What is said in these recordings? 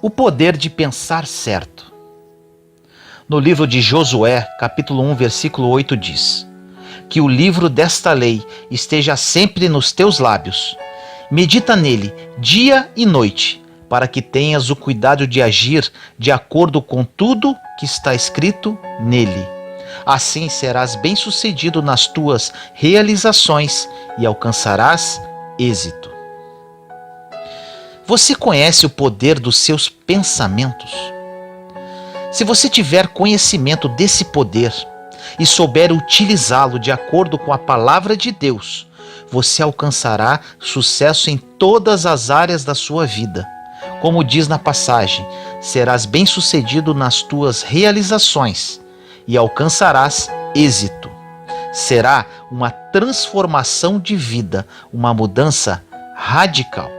O poder de pensar certo. No livro de Josué, capítulo 1, versículo 8 diz: que o livro desta lei esteja sempre nos teus lábios. Medita nele dia e noite, para que tenhas o cuidado de agir de acordo com tudo que está escrito nele. Assim serás bem-sucedido nas tuas realizações e alcançarás êxito. Você conhece o poder dos seus pensamentos? Se você tiver conhecimento desse poder e souber utilizá-lo de acordo com a palavra de Deus, você alcançará sucesso em todas as áreas da sua vida. Como diz na passagem, serás bem-sucedido nas tuas realizações e alcançarás êxito. Será uma transformação de vida, uma mudança radical.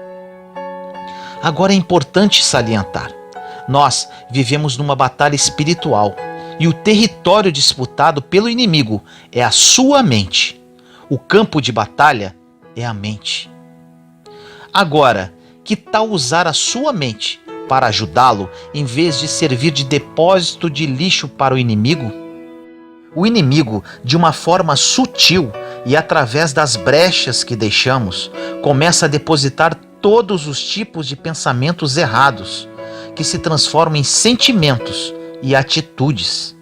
Agora é importante salientar: nós vivemos numa batalha espiritual e o território disputado pelo inimigo é a sua mente. O campo de batalha é a mente. Agora, que tal usar a sua mente para ajudá-lo em vez de servir de depósito de lixo para o inimigo? O inimigo, de uma forma sutil e através das brechas que deixamos, começa a depositar todos os tipos de pensamentos errados, que se transformam em sentimentos e atitudes.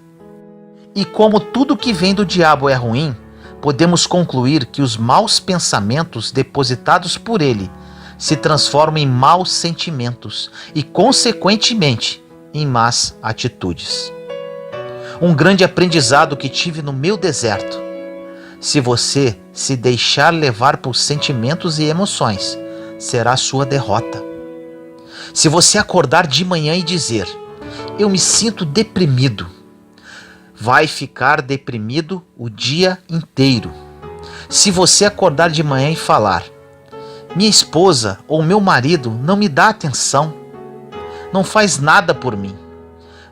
E como tudo que vem do diabo é ruim, podemos concluir que os maus pensamentos depositados por ele se transformam em maus sentimentos e, consequentemente, em más atitudes. Um grande aprendizado que tive no meu deserto: se você se deixar levar por sentimentos e emoções, será sua derrota. Se você acordar de manhã e dizer: eu me sinto deprimido, vai ficar deprimido o dia inteiro. Se você acordar de manhã e falar: minha esposa ou meu marido não me dá atenção, não faz nada por mim,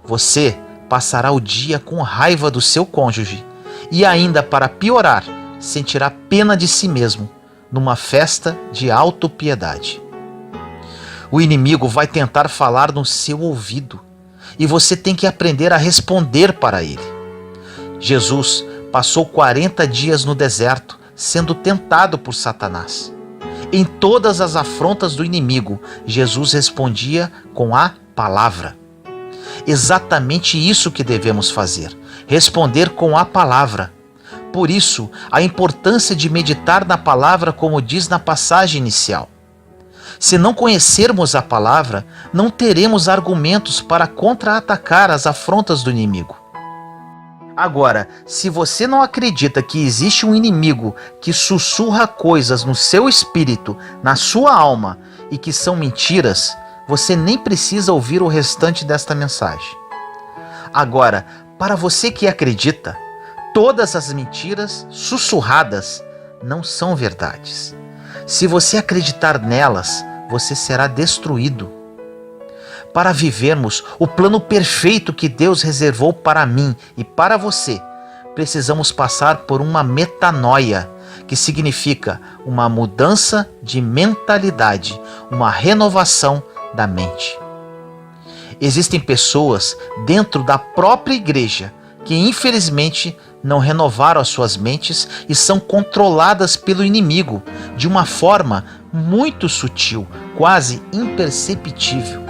você passará o dia com raiva do seu cônjuge e ainda, para piorar, sentirá pena de si mesmo numa festa de autopiedade. O inimigo vai tentar falar no seu ouvido e você tem que aprender a responder para ele. Jesus passou 40 dias no deserto sendo tentado por Satanás. Em todas as afrontas do inimigo, Jesus respondia com a palavra. Exatamente isso que devemos fazer: responder com a palavra. Por isso, a importância de meditar na palavra, como diz na passagem inicial. Se não conhecermos a palavra, não teremos argumentos para contra-atacar as afrontas do inimigo. Agora, se você não acredita que existe um inimigo que sussurra coisas no seu espírito, na sua alma, e que são mentiras, você nem precisa ouvir o restante desta mensagem. Agora, para você que acredita, todas as mentiras sussurradas não são verdades. Se você acreditar nelas, você será destruído. Para vivermos o plano perfeito que Deus reservou para mim e para você, precisamos passar por uma metanoia, que significa uma mudança de mentalidade, uma renovação da mente. Existem pessoas dentro da própria igreja que, infelizmente, não renovaram as suas mentes e são controladas pelo inimigo de uma forma muito sutil, quase imperceptível.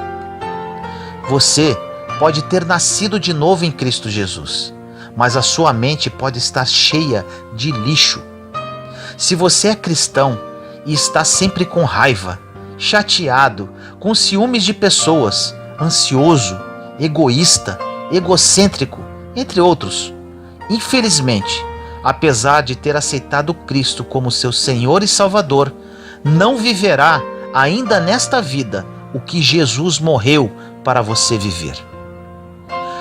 Você pode ter nascido de novo em Cristo Jesus, mas a sua mente pode estar cheia de lixo. Se você é cristão e está sempre com raiva, chateado, com ciúmes de pessoas, ansioso, egoísta, egocêntrico, entre outros, infelizmente, apesar de ter aceitado Cristo como seu Senhor e Salvador, não viverá ainda nesta vida o que Jesus morreu para você viver.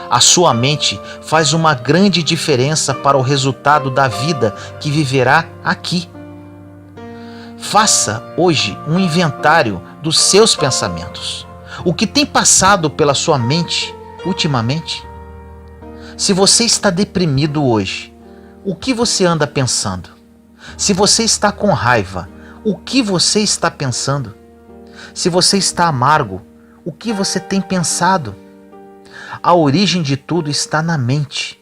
A sua mente faz uma grande diferença para o resultado da vida que viverá aqui. Faça hoje um inventário dos seus pensamentos. O que tem passado pela sua mente ultimamente? Se você está deprimido hoje, o que você anda pensando? Se você está com raiva, o que você está pensando? Se você está amargo, O que você tem pensado? A origem de tudo está na mente.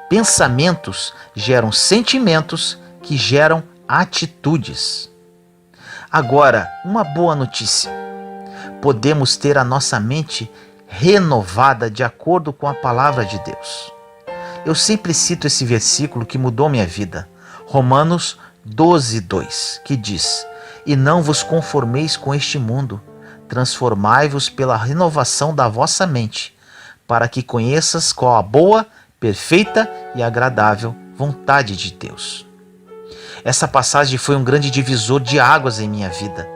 Pensamentos geram sentimentos que geram atitudes. Agora, uma boa notícia. Podemos ter a nossa mente renovada de acordo com a palavra de Deus. Eu sempre cito esse versículo que mudou minha vida. Romanos 12:2, que diz: E não vos conformeis com este mundo, transformai-vos pela renovação da vossa mente, para que conheças qual a boa, perfeita e agradável vontade de Deus. Essa passagem foi um grande divisor de águas em minha vida.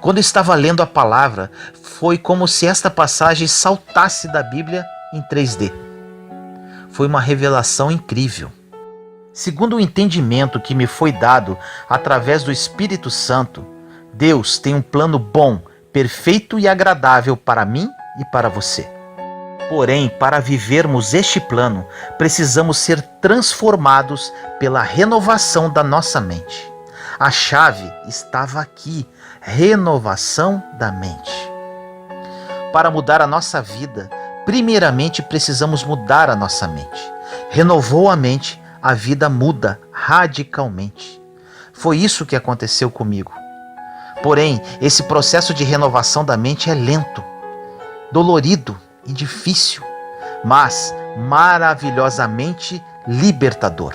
Quando eu estava lendo a palavra, foi como se esta passagem saltasse da Bíblia em 3D. Foi uma revelação incrível. Segundo o entendimento que me foi dado através do Espírito Santo, Deus tem um plano bom, perfeito e agradável para mim e para você. Porém, para vivermos este plano, precisamos ser transformados pela renovação da nossa mente. A chave estava aqui: renovação da mente. Para mudar a nossa vida, primeiramente precisamos mudar a nossa mente. Renovou a mente, a vida muda radicalmente. Foi isso que aconteceu comigo. Porém, esse processo de renovação da mente é lento, dolorido e difícil, mas maravilhosamente libertador.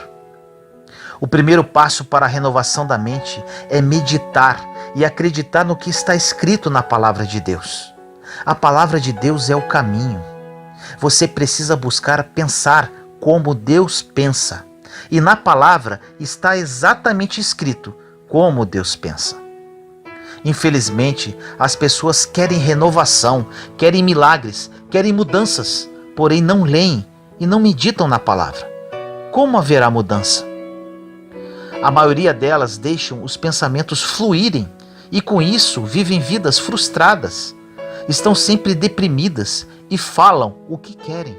O primeiro passo para a renovação da mente é meditar e acreditar no que está escrito na palavra de Deus. A palavra de Deus é o caminho. Você precisa buscar pensar como Deus pensa. E na palavra está exatamente escrito como Deus pensa. Infelizmente, as pessoas querem renovação, querem milagres, querem mudanças, porém não leem e não meditam na palavra. Como haverá mudança? A maioria delas deixam os pensamentos fluírem e com isso vivem vidas frustradas. Estão sempre deprimidas e falam o que querem.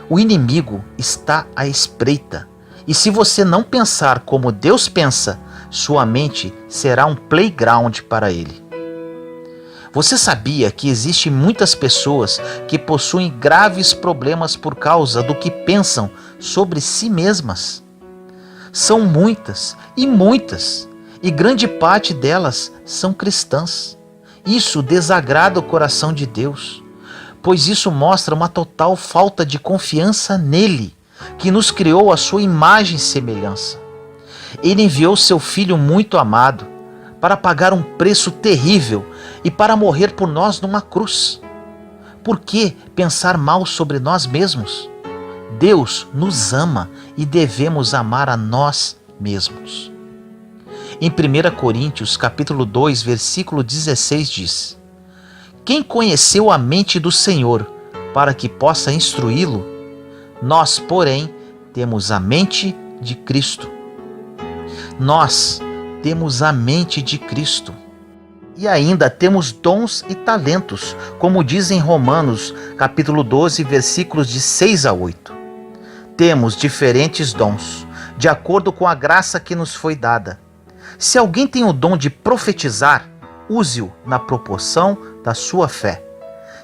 O inimigo está à espreita e se você não pensar como Deus pensa, sua mente será um playground para ele. Você sabia que existem muitas pessoas que possuem graves problemas por causa do que pensam sobre si mesmas? São muitas, e grande parte delas são cristãs. Isso desagrada o coração de Deus, pois isso mostra uma total falta de confiança nele, que nos criou à sua imagem e semelhança. Ele enviou seu Filho muito amado para pagar um preço terrível e para morrer por nós numa cruz. Por que pensar mal sobre nós mesmos? Deus nos ama e devemos amar a nós mesmos. Em 1 Coríntios, capítulo 2, versículo 16 diz: Quem conheceu a mente do Senhor para que possa instruí-lo? Nós, porém, temos a mente de Cristo. Nós temos a mente de Cristo. E ainda temos dons e talentos, como diz em Romanos, capítulo 12, versículos de 6 a 8. Temos diferentes dons, de acordo com a graça que nos foi dada. Se alguém tem o dom de profetizar, use-o na proporção da sua fé.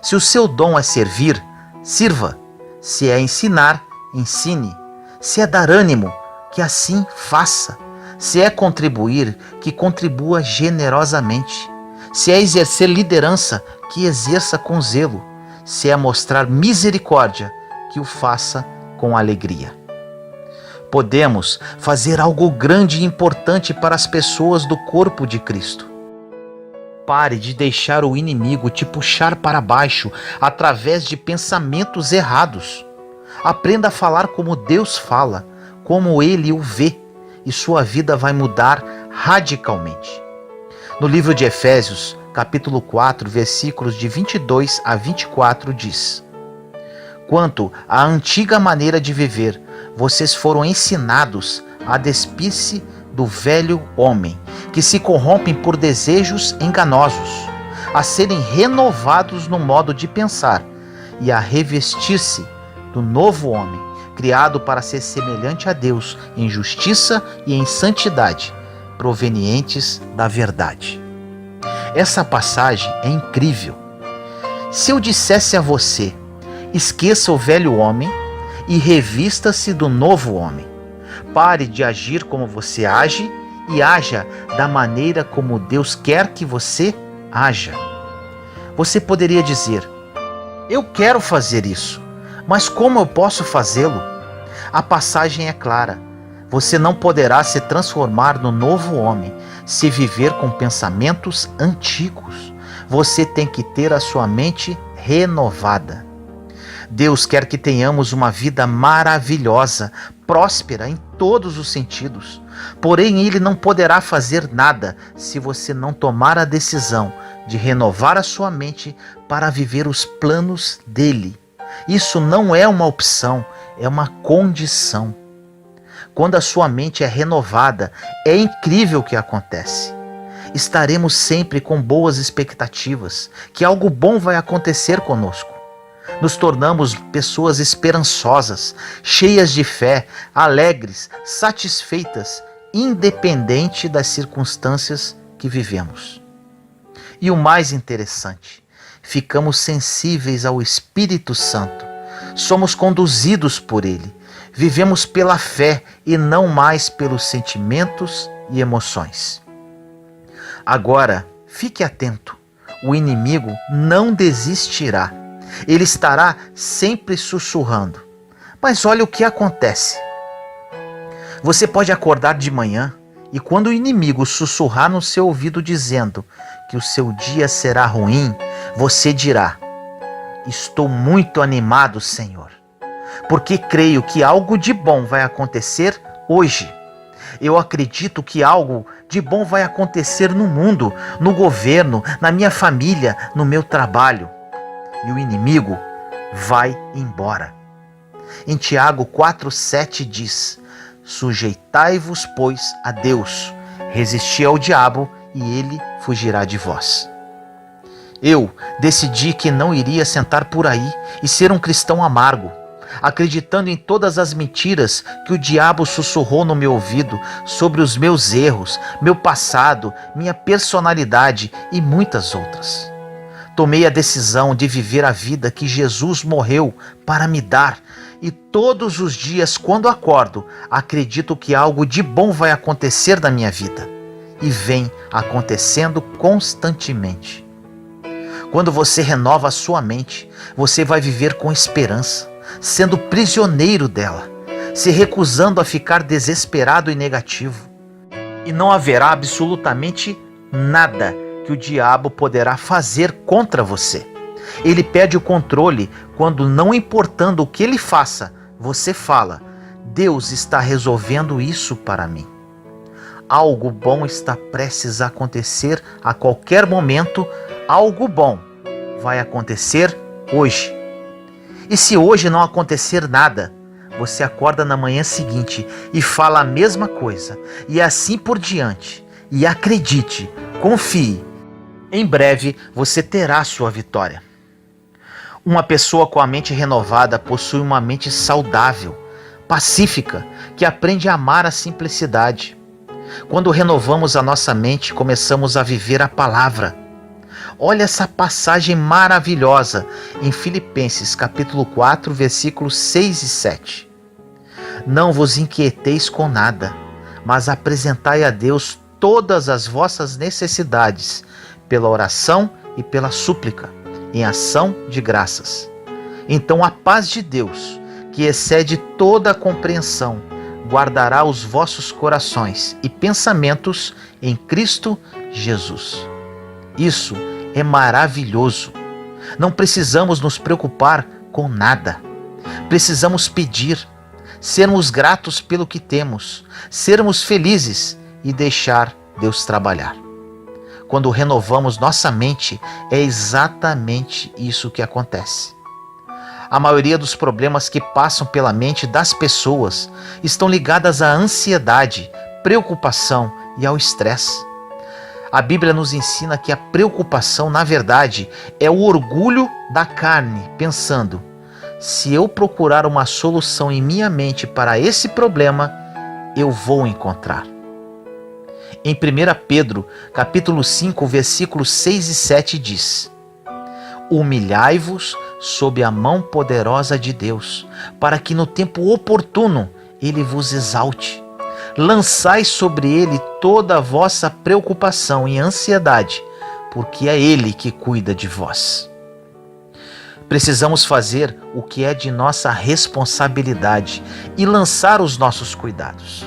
Se o seu dom é servir, sirva. Se é ensinar, ensine. Se é dar ânimo, que assim faça. Se é contribuir, que contribua generosamente. Se é exercer liderança, que exerça com zelo. Se é mostrar misericórdia, que o faça com alegria. Podemos fazer algo grande e importante para as pessoas do corpo de Cristo. Pare de deixar o inimigo te puxar para baixo através de pensamentos errados. Aprenda a falar como Deus fala, como Ele o vê, e sua vida vai mudar radicalmente. No livro de Efésios, capítulo 4, versículos de 22 a 24 diz: Quanto à antiga maneira de viver, vocês foram ensinados a despir-se do velho homem, que se corrompem por desejos enganosos, a serem renovados no modo de pensar e a revestir-se do novo homem, criado para ser semelhante a Deus em justiça e em santidade, provenientes da verdade. Essa passagem é incrível. Se eu dissesse a você, esqueça o velho homem e revista-se do novo homem. Pare de agir como você age e haja da maneira como Deus quer que você haja. Você poderia dizer: eu quero fazer isso, mas como eu posso fazê-lo? A passagem é clara. Você não poderá se transformar no novo homem se viver com pensamentos antigos. Você tem que ter a sua mente renovada. Deus quer que tenhamos uma vida maravilhosa, próspera em todos os sentidos. Porém, Ele não poderá fazer nada se você não tomar a decisão de renovar a sua mente para viver os planos dEle. Isso não é uma opção, é uma condição. Quando a sua mente é renovada, é incrível o que acontece. Estaremos sempre com boas expectativas, que algo bom vai acontecer conosco. Nos tornamos pessoas esperançosas, cheias de fé, alegres, satisfeitas, independente das circunstâncias que vivemos. E o mais interessante, ficamos sensíveis ao Espírito Santo. Somos conduzidos por Ele. Vivemos pela fé e não mais pelos sentimentos e emoções. Agora, fique atento. O inimigo não desistirá. Ele estará sempre sussurrando. Mas olha o que acontece. Você pode acordar de manhã e quando o inimigo sussurrar no seu ouvido dizendo que o seu dia será ruim, você dirá: estou muito animado, Senhor, porque creio que algo de bom vai acontecer hoje. Eu acredito que algo de bom vai acontecer no mundo, no governo, na minha família, no meu trabalho. E o inimigo vai embora. Em Tiago 4,7 diz: sujeitai-vos, pois, a Deus, resisti ao diabo e ele fugirá de vós. Eu decidi que não iria sentar por aí e ser um cristão amargo, acreditando em todas as mentiras que o diabo sussurrou no meu ouvido sobre os meus erros, meu passado, minha personalidade e muitas outras. Tomei a decisão de viver a vida que Jesus morreu para me dar e todos os dias, quando acordo, acredito que algo de bom vai acontecer na minha vida e vem acontecendo constantemente. Quando você renova a sua mente, você vai viver com esperança, sendo prisioneiro dela, se recusando a ficar desesperado e negativo. E não haverá absolutamente nada que o diabo poderá fazer contra você. Ele perde o controle quando, não importando o que ele faça, você fala: Deus está resolvendo isso para mim. Algo bom está prestes a acontecer a qualquer momento. Algo bom vai acontecer hoje. E se hoje não acontecer nada, você acorda na manhã seguinte e fala a mesma coisa, e assim por diante. E acredite, confie, em breve você terá sua vitória. Uma pessoa com a mente renovada possui uma mente saudável, pacífica, que aprende a amar a simplicidade. Quando renovamos a nossa mente, começamos a viver a palavra. Olha essa passagem maravilhosa em Filipenses capítulo 4, versículos 6 e 7. Não vos inquieteis com nada, mas apresentai a Deus todas as vossas necessidades, pela oração e pela súplica, em ação de graças. Então a paz de Deus, que excede toda a compreensão, guardará os vossos corações e pensamentos em Cristo Jesus. Isso é maravilhoso. Não precisamos nos preocupar com nada. Precisamos pedir, sermos gratos pelo que temos, sermos felizes e deixar Deus trabalhar. Quando renovamos nossa mente, é exatamente isso que acontece. A maioria dos problemas que passam pela mente das pessoas estão ligadas à ansiedade, preocupação e ao estresse. A Bíblia nos ensina que a preocupação, na verdade, é o orgulho da carne, pensando: se eu procurar uma solução em minha mente para esse problema, eu vou encontrar. Em 1 Pedro, capítulo 5, versículos 6 e 7 diz: Humilhai-vos sob a mão poderosa de Deus, para que no tempo oportuno ele vos exalte. Lançai sobre ele toda a vossa preocupação e ansiedade, porque é ele que cuida de vós. Precisamos fazer o que é de nossa responsabilidade e lançar os nossos cuidados.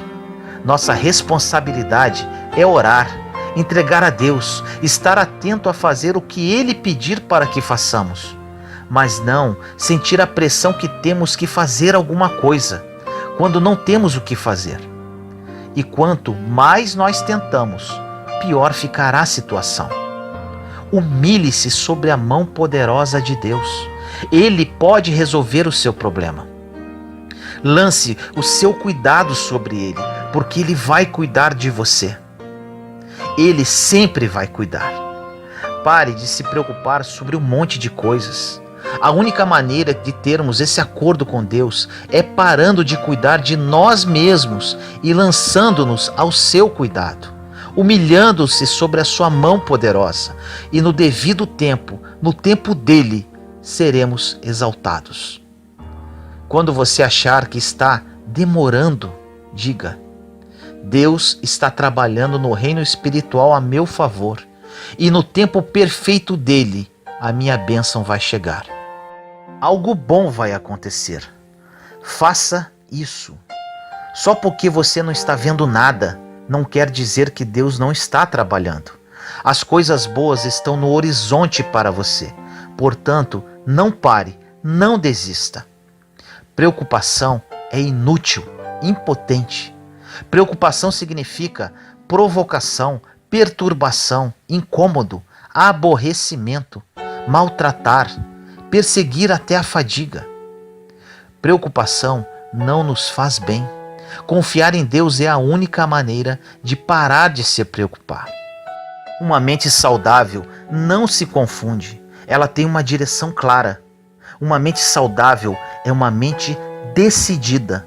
Nossa responsabilidade é orar, entregar a Deus, estar atento a fazer o que Ele pedir para que façamos, mas não sentir a pressão que temos que fazer alguma coisa, quando não temos o que fazer. E quanto mais nós tentamos, pior ficará a situação. Humilhe-se sobre a mão poderosa de Deus. Ele pode resolver o seu problema. Lance o seu cuidado sobre Ele, porque Ele vai cuidar de você. Ele sempre vai cuidar. Pare de se preocupar sobre um monte de coisas. A única maneira de termos esse acordo com Deus é parando de cuidar de nós mesmos e lançando-nos ao seu cuidado, humilhando-se sobre a sua mão poderosa, e no devido tempo, no tempo dele, seremos exaltados. Quando você achar que está demorando, diga: Deus está trabalhando no reino espiritual a meu favor, e no tempo perfeito dele, a minha bênção vai chegar. Algo bom vai acontecer. Faça isso. Só porque você não está vendo nada, não quer dizer que Deus não está trabalhando. As coisas boas estão no horizonte para você. Portanto, não pare, não desista. Preocupação é inútil, impotente. Preocupação significa provocação, perturbação, incômodo, aborrecimento, maltratar, perseguir até a fadiga. Preocupação não nos faz bem. Confiar em Deus é a única maneira de parar de se preocupar. Uma mente saudável não se confunde. Ela tem uma direção clara. Uma mente saudável é uma mente decidida.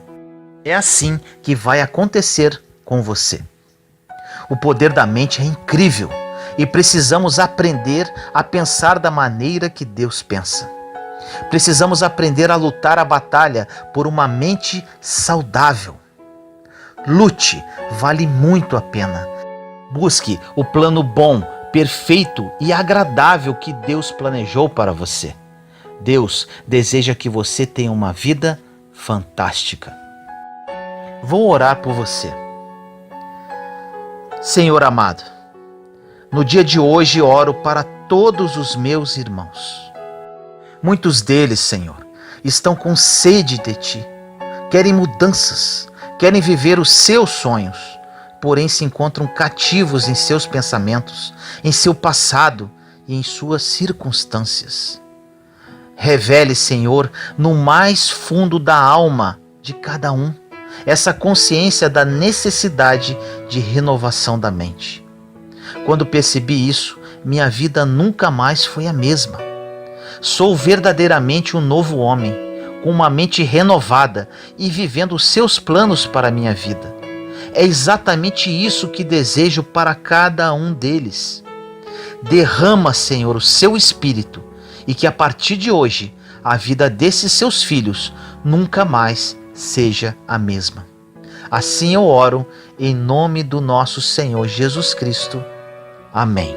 É assim que vai acontecer com você. O poder da mente é incrível e precisamos aprender a pensar da maneira que Deus pensa. Precisamos aprender a lutar a batalha por uma mente saudável. Lute, vale muito a pena. Busque o plano bom, perfeito e agradável que Deus planejou para você. Deus deseja que você tenha uma vida fantástica. Vou orar por você. Senhor amado, no dia de hoje oro para todos os meus irmãos. Muitos deles, Senhor, estão com sede de Ti, querem mudanças, querem viver os seus sonhos, porém se encontram cativos em seus pensamentos, em seu passado e em suas circunstâncias. Revele, Senhor, no mais fundo da alma de cada um, essa consciência da necessidade de renovação da mente. Quando percebi isso, minha vida nunca mais foi a mesma. Sou verdadeiramente um novo homem, com uma mente renovada e vivendo os seus planos para a minha vida. É exatamente isso que desejo para cada um deles. Derrama, Senhor, o seu Espírito e que a partir de hoje a vida desses seus filhos nunca mais seja a mesma. Assim eu oro em nome do nosso Senhor Jesus Cristo. Amém.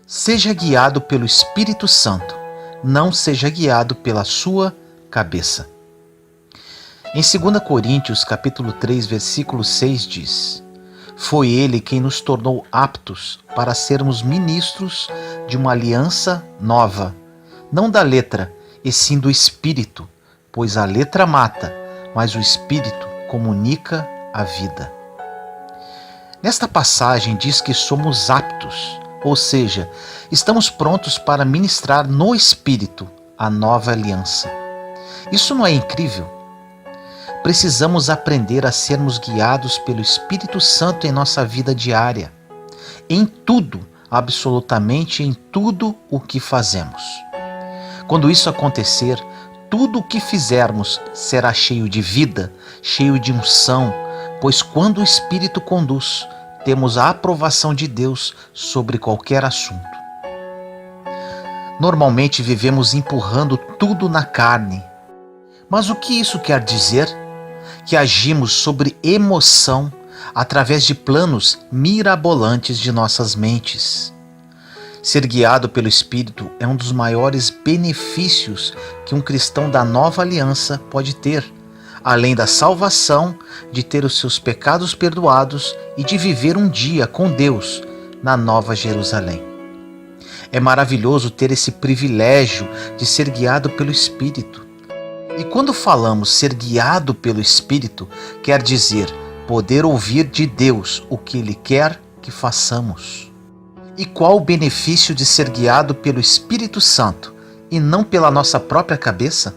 Seja guiado pelo Espírito Santo, não seja guiado pela sua cabeça. Em 2 Coríntios, capítulo 3, versículo 6 diz: Foi Ele quem nos tornou aptos para sermos ministros de uma aliança nova, não da letra, e sim do Espírito, pois a letra mata, mas o Espírito comunica a vida. Nesta passagem diz que somos aptos, ou seja, estamos prontos para ministrar no Espírito a nova aliança. Isso não é incrível? Precisamos aprender a sermos guiados pelo Espírito Santo em nossa vida diária, em tudo, absolutamente em tudo o que fazemos. Quando isso acontecer, tudo o que fizermos será cheio de vida, cheio de unção, pois quando o Espírito conduz, temos a aprovação de Deus sobre qualquer assunto. Normalmente vivemos empurrando tudo na carne. Mas o que isso quer dizer? Que agimos sobre emoção através de planos mirabolantes de nossas mentes. Ser guiado pelo Espírito é um dos maiores benefícios que um cristão da nova aliança pode ter, além da salvação, de ter os seus pecados perdoados e de viver um dia com Deus na Nova Jerusalém. É maravilhoso ter esse privilégio de ser guiado pelo Espírito. E quando falamos ser guiado pelo Espírito, quer dizer poder ouvir de Deus o que Ele quer que façamos. E qual o benefício de ser guiado pelo Espírito Santo e não pela nossa própria cabeça?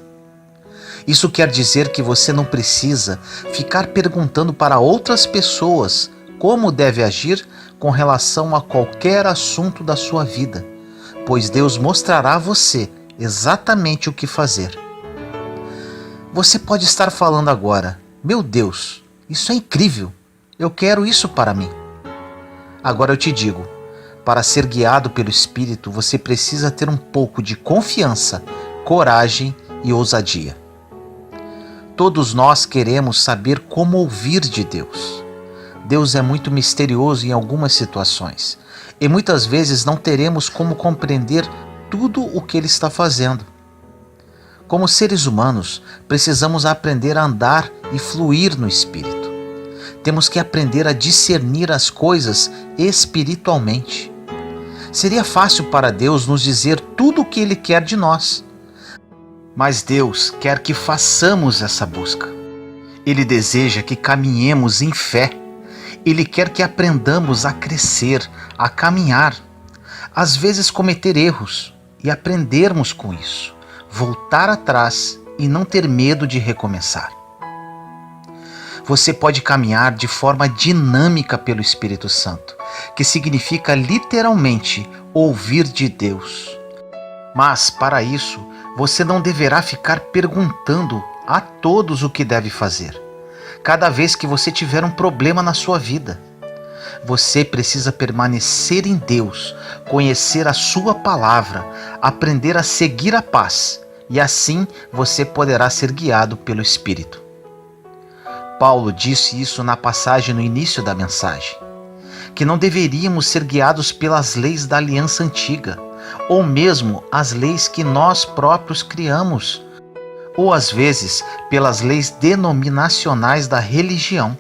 Isso quer dizer que você não precisa ficar perguntando para outras pessoas como deve agir com relação a qualquer assunto da sua vida, pois Deus mostrará a você exatamente o que fazer. Você pode estar falando agora: meu Deus, isso é incrível, eu quero isso para mim. Agora eu te digo, para ser guiado pelo Espírito, você precisa ter um pouco de confiança, coragem e ousadia. Todos nós queremos saber como ouvir de Deus. Deus é muito misterioso em algumas situações e muitas vezes não teremos como compreender tudo o que Ele está fazendo. Como seres humanos, precisamos aprender a andar e fluir no Espírito. Temos que aprender a discernir as coisas espiritualmente. Seria fácil para Deus nos dizer tudo o que Ele quer de nós. Mas Deus quer que façamos essa busca. Ele deseja que caminhemos em fé. Ele quer que aprendamos a crescer, a caminhar, às vezes cometer erros e aprendermos com isso, voltar atrás e não ter medo de recomeçar. Você pode caminhar de forma dinâmica pelo Espírito Santo, que significa literalmente ouvir de Deus. Mas, para isso, você não deverá ficar perguntando a todos o que deve fazer. Cada vez que você tiver um problema na sua vida, você precisa permanecer em Deus, conhecer a sua palavra, aprender a seguir a paz, e assim você poderá ser guiado pelo Espírito. Paulo disse isso na passagem no início da mensagem, que não deveríamos ser guiados pelas leis da aliança antiga, ou mesmo as leis que nós próprios criamos, ou às vezes pelas leis denominacionais da religião.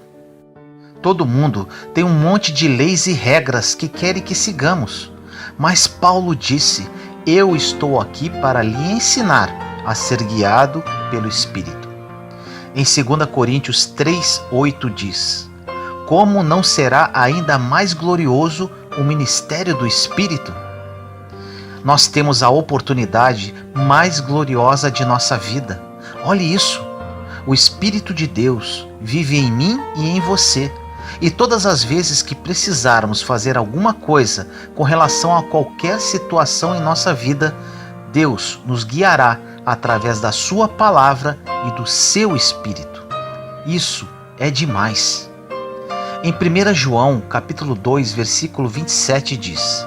Todo mundo tem um monte de leis e regras que querem que sigamos, mas Paulo disse: eu estou aqui para lhe ensinar a ser guiado pelo Espírito. Em 2 Coríntios 3:8 diz: como não será ainda mais glorioso o ministério do Espírito? Nós temos a oportunidade mais gloriosa de nossa vida. Olhe isso, o Espírito de Deus vive em mim e em você. E todas as vezes que precisarmos fazer alguma coisa com relação a qualquer situação em nossa vida, Deus nos guiará através da sua palavra e do seu Espírito. Isso é demais. Em 1 João, capítulo 2, versículo 27 diz: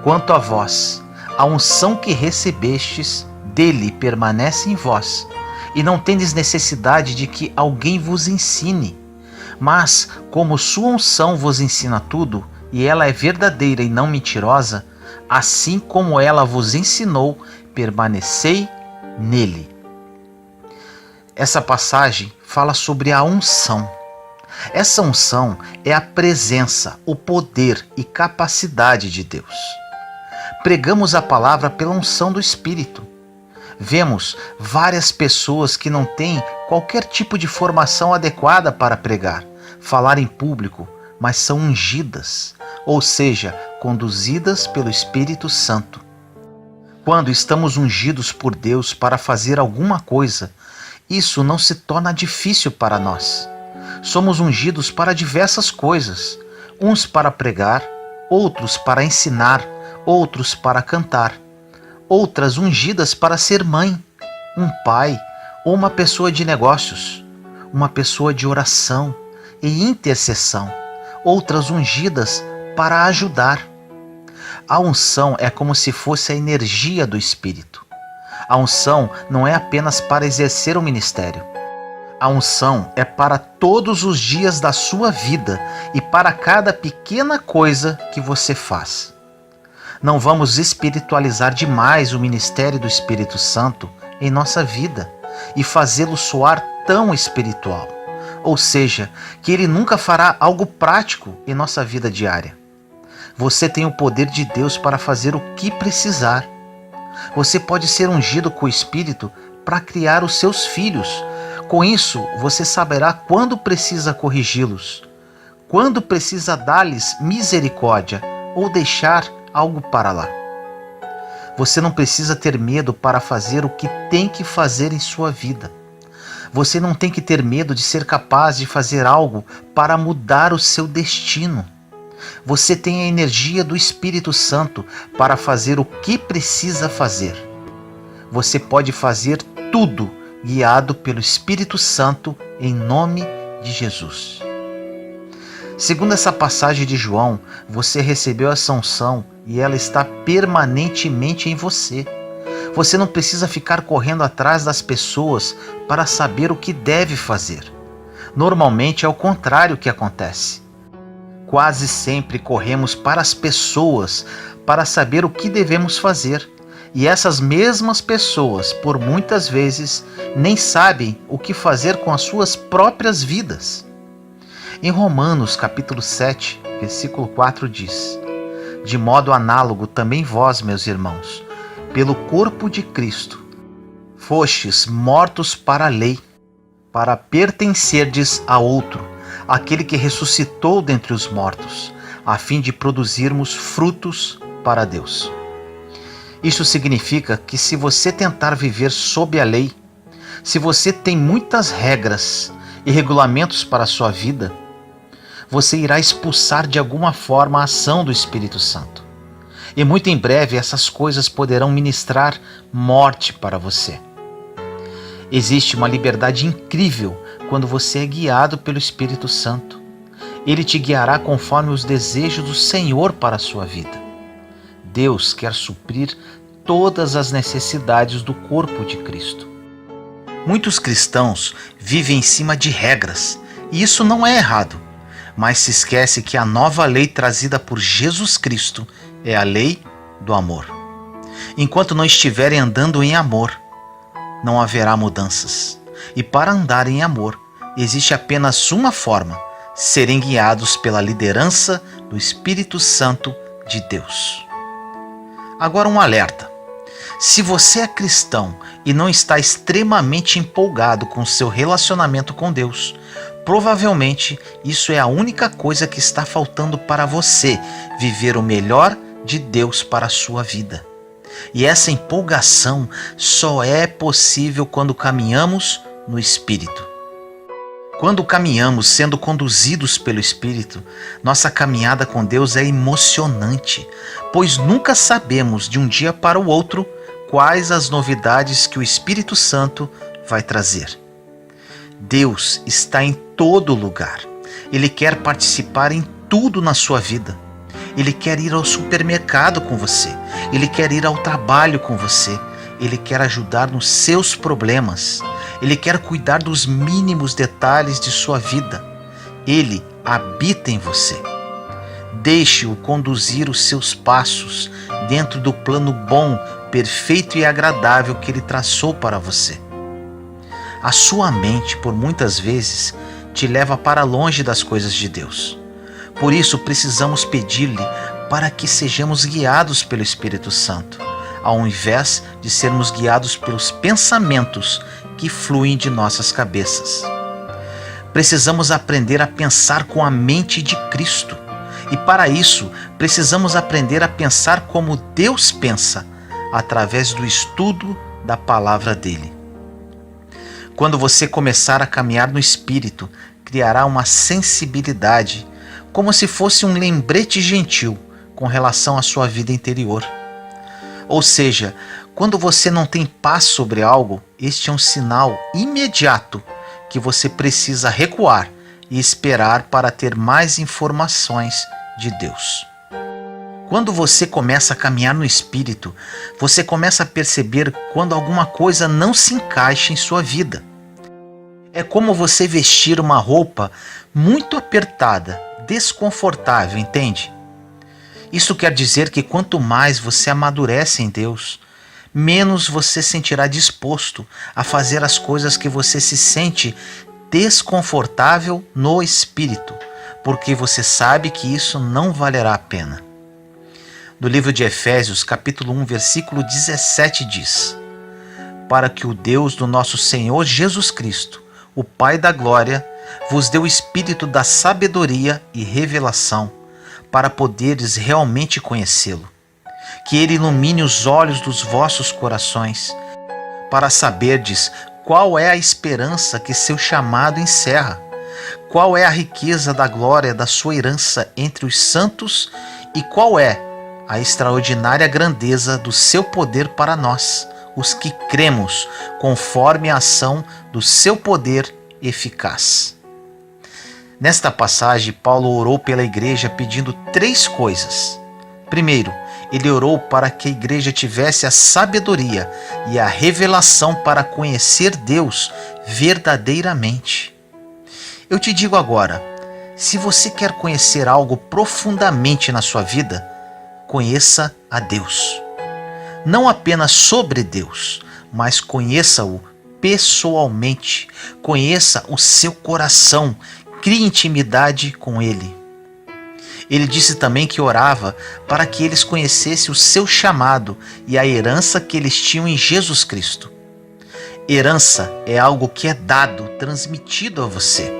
quanto a vós, a unção que recebestes dele permanece em vós, e não tendes necessidade de que alguém vos ensine. Mas, como sua unção vos ensina tudo, e ela é verdadeira e não mentirosa, assim como ela vos ensinou, permanecei nele. Essa passagem fala sobre a unção. Essa unção é a presença, o poder e capacidade de Deus. Pregamos a palavra pela unção do Espírito. Vemos várias pessoas que não têm qualquer tipo de formação adequada para pregar, falar em público, mas são ungidas, ou seja, conduzidas pelo Espírito Santo. Quando estamos ungidos por Deus para fazer alguma coisa, isso não se torna difícil para nós. Somos ungidos para diversas coisas, uns para pregar, outros para ensinar, outros para cantar, outras ungidas para ser mãe, um pai ou uma pessoa de negócios, uma pessoa de oração e intercessão, outras ungidas para ajudar. A unção é como se fosse a energia do Espírito. A unção não é apenas para exercer o ministério. A unção é para todos os dias da sua vida e para cada pequena coisa que você faz. Não vamos espiritualizar demais o ministério do Espírito Santo em nossa vida e fazê-lo soar tão espiritual. Ou seja, que ele nunca fará algo prático em nossa vida diária. Você tem o poder de Deus para fazer o que precisar. Você pode ser ungido com o Espírito para criar os seus filhos. Com isso, você saberá quando precisa corrigi-los, quando precisa dar-lhes misericórdia ou deixar algo para lá. Você não precisa ter medo para fazer o que tem que fazer em sua vida. Você não tem que ter medo de ser capaz de fazer algo para mudar o seu destino. Você tem a energia do Espírito Santo para fazer o que precisa fazer. Você pode fazer tudo guiado pelo Espírito Santo em nome de Jesus. Segundo essa passagem de João, você recebeu essa unção e ela está permanentemente em você. Você não precisa ficar correndo atrás das pessoas para saber o que deve fazer. Normalmente é o contrário que acontece. Quase sempre corremos para as pessoas para saber o que devemos fazer. E essas mesmas pessoas, por muitas vezes, nem sabem o que fazer com as suas próprias vidas. Em Romanos capítulo 7, versículo 4 diz: De modo análogo também vós, meus irmãos, pelo corpo de Cristo, fostes mortos para a lei, para pertencerdes a outro, aquele que ressuscitou dentre os mortos, a fim de produzirmos frutos para Deus. Isso significa que se você tentar viver sob a lei, se você tem muitas regras e regulamentos para a sua vida, você irá expulsar de alguma forma a ação do Espírito Santo. E muito em breve essas coisas poderão ministrar morte para você. Existe uma liberdade incrível quando você é guiado pelo Espírito Santo. Ele te guiará conforme os desejos do Senhor para a sua vida. Deus quer suprir todas as necessidades do corpo de Cristo. Muitos cristãos vivem em cima de regras, e isso não é errado, mas se esquece que a nova lei trazida por Jesus Cristo é a lei do amor. Enquanto não estiverem andando em amor, não haverá mudanças. E para andar em amor, existe apenas uma forma: serem guiados pela liderança do Espírito Santo de Deus. Agora um alerta. Se você é cristão e não está extremamente empolgado com seu relacionamento com Deus, provavelmente isso é a única coisa que está faltando para você viver o melhor de Deus para a sua vida. E essa empolgação só é possível quando caminhamos no Espírito. Quando caminhamos sendo conduzidos pelo Espírito, nossa caminhada com Deus é emocionante, pois nunca sabemos de um dia para o outro quais as novidades que o Espírito Santo vai trazer. Deus está em todo lugar. Ele quer participar em tudo na sua vida. Ele quer ir ao supermercado com você. Ele quer ir ao trabalho com você. Ele quer ajudar nos seus problemas. Ele quer cuidar dos mínimos detalhes de sua vida. Ele habita em você. Deixe-o conduzir os seus passos dentro do plano bom, perfeito e agradável que ele traçou para você. A sua mente, por muitas vezes, te leva para longe das coisas de Deus. Por isso, precisamos pedir-lhe para que sejamos guiados pelo Espírito Santo, ao invés de sermos guiados pelos pensamentos que fluem de nossas cabeças. Precisamos aprender a pensar com a mente de Cristo. E para isso, precisamos aprender a pensar como Deus pensa, através do estudo da palavra dele. Quando você começar a caminhar no Espírito, criará uma sensibilidade, como se fosse um lembrete gentil com relação à sua vida interior. Ou seja, quando você não tem paz sobre algo, este é um sinal imediato que você precisa recuar e esperar para ter mais informações de Deus. Quando você começa a caminhar no Espírito, você começa a perceber quando alguma coisa não se encaixa em sua vida. É como você vestir uma roupa muito apertada, desconfortável, entende? Isso quer dizer que quanto mais você amadurece em Deus, menos você sentirá disposto a fazer as coisas que você se sente desconfortável no espírito, porque você sabe que isso não valerá a pena. No livro de Efésios, capítulo 1, versículo 17 diz: para que o Deus do nosso Senhor Jesus Cristo, o Pai da glória, vos dê o espírito da sabedoria e revelação, para poderes realmente conhecê-lo. Que ele ilumine os olhos dos vossos corações, para saberdes qual é a esperança que seu chamado encerra, qual é a riqueza da glória da sua herança entre os santos e qual é a extraordinária grandeza do seu poder para nós, os que cremos, conforme a ação do seu poder eficaz. Nesta passagem, Paulo orou pela igreja pedindo 3 coisas. Primeiro, ele orou para que a igreja tivesse a sabedoria e a revelação para conhecer Deus verdadeiramente. Eu te digo agora, se você quer conhecer algo profundamente na sua vida, conheça a Deus. Não apenas sobre Deus, mas conheça-o pessoalmente. Conheça o seu coração. Crie intimidade com Ele. Ele disse também que orava para que eles conhecessem o seu chamado e a herança que eles tinham em Jesus Cristo. Herança é algo que é dado, transmitido a você.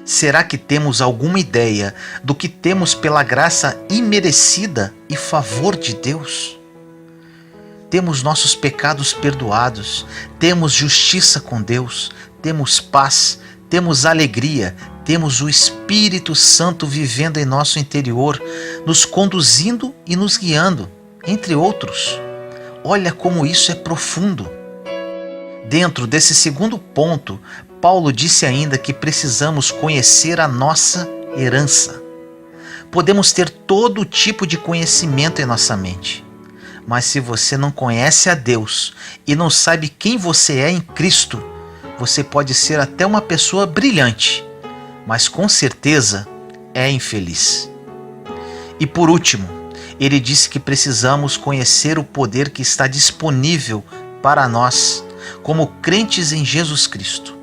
Será que temos alguma ideia do que temos pela graça imerecida e favor de Deus? Temos nossos pecados perdoados, temos justiça com Deus, temos paz, temos alegria, temos o Espírito Santo vivendo em nosso interior, nos conduzindo e nos guiando, entre outros. Olha como isso é profundo. Dentro desse segundo ponto, Paulo disse ainda que precisamos conhecer a nossa herança. Podemos ter todo tipo de conhecimento em nossa mente, mas se você não conhece a Deus e não sabe quem você é em Cristo, você pode ser até uma pessoa brilhante, mas com certeza é infeliz. E por último, ele disse que precisamos conhecer o poder que está disponível para nós, como crentes em Jesus Cristo.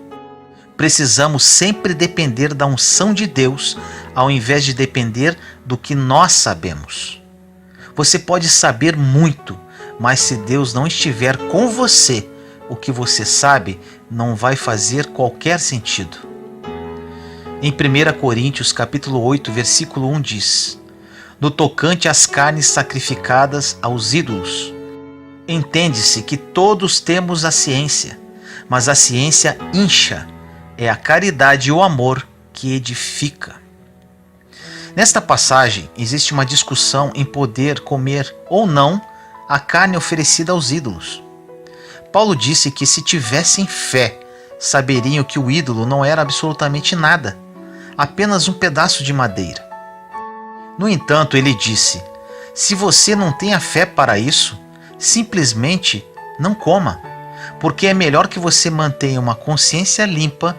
Precisamos sempre depender da unção de Deus, ao invés de depender do que nós sabemos. Você pode saber muito, mas se Deus não estiver com você, o que você sabe não vai fazer qualquer sentido. Em 1 Coríntios capítulo 8, versículo 1 diz: no tocante às carnes sacrificadas aos ídolos, entende-se que todos temos a ciência, mas a ciência incha, é a caridade e o amor que edifica. Nesta passagem, existe uma discussão em poder comer ou não a carne oferecida aos ídolos. Paulo disse que se tivessem fé, saberiam que o ídolo não era absolutamente nada, apenas um pedaço de madeira. No entanto, ele disse: se você não tem a fé para isso, simplesmente não coma, porque é melhor que você mantenha uma consciência limpa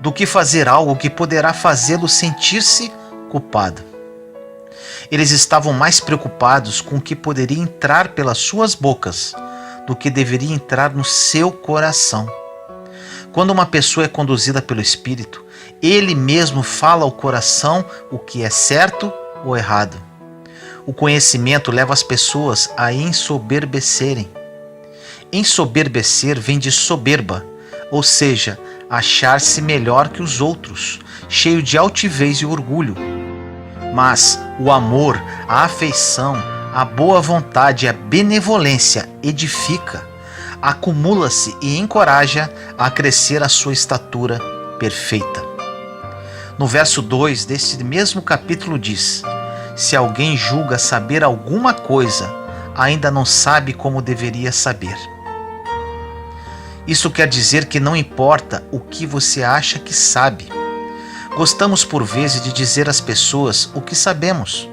do que fazer algo que poderá fazê-lo sentir-se culpado. Eles estavam mais preocupados com o que poderia entrar pelas suas bocas do que deveria entrar no seu coração. Quando uma pessoa é conduzida pelo Espírito, ele mesmo fala ao coração o que é certo ou errado. O conhecimento leva as pessoas a ensoberbecerem. Ensoberbecer vem de soberba, ou seja, achar-se melhor que os outros, cheio de altivez e orgulho. Mas o amor, a afeição, a boa vontade e a benevolência edifica, acumula-se e encoraja a crescer a sua estatura perfeita. No verso 2 deste mesmo capítulo diz: se alguém julga saber alguma coisa, ainda não sabe como deveria saber. Isso quer dizer que não importa o que você acha que sabe. Gostamos por vezes de dizer às pessoas o que sabemos.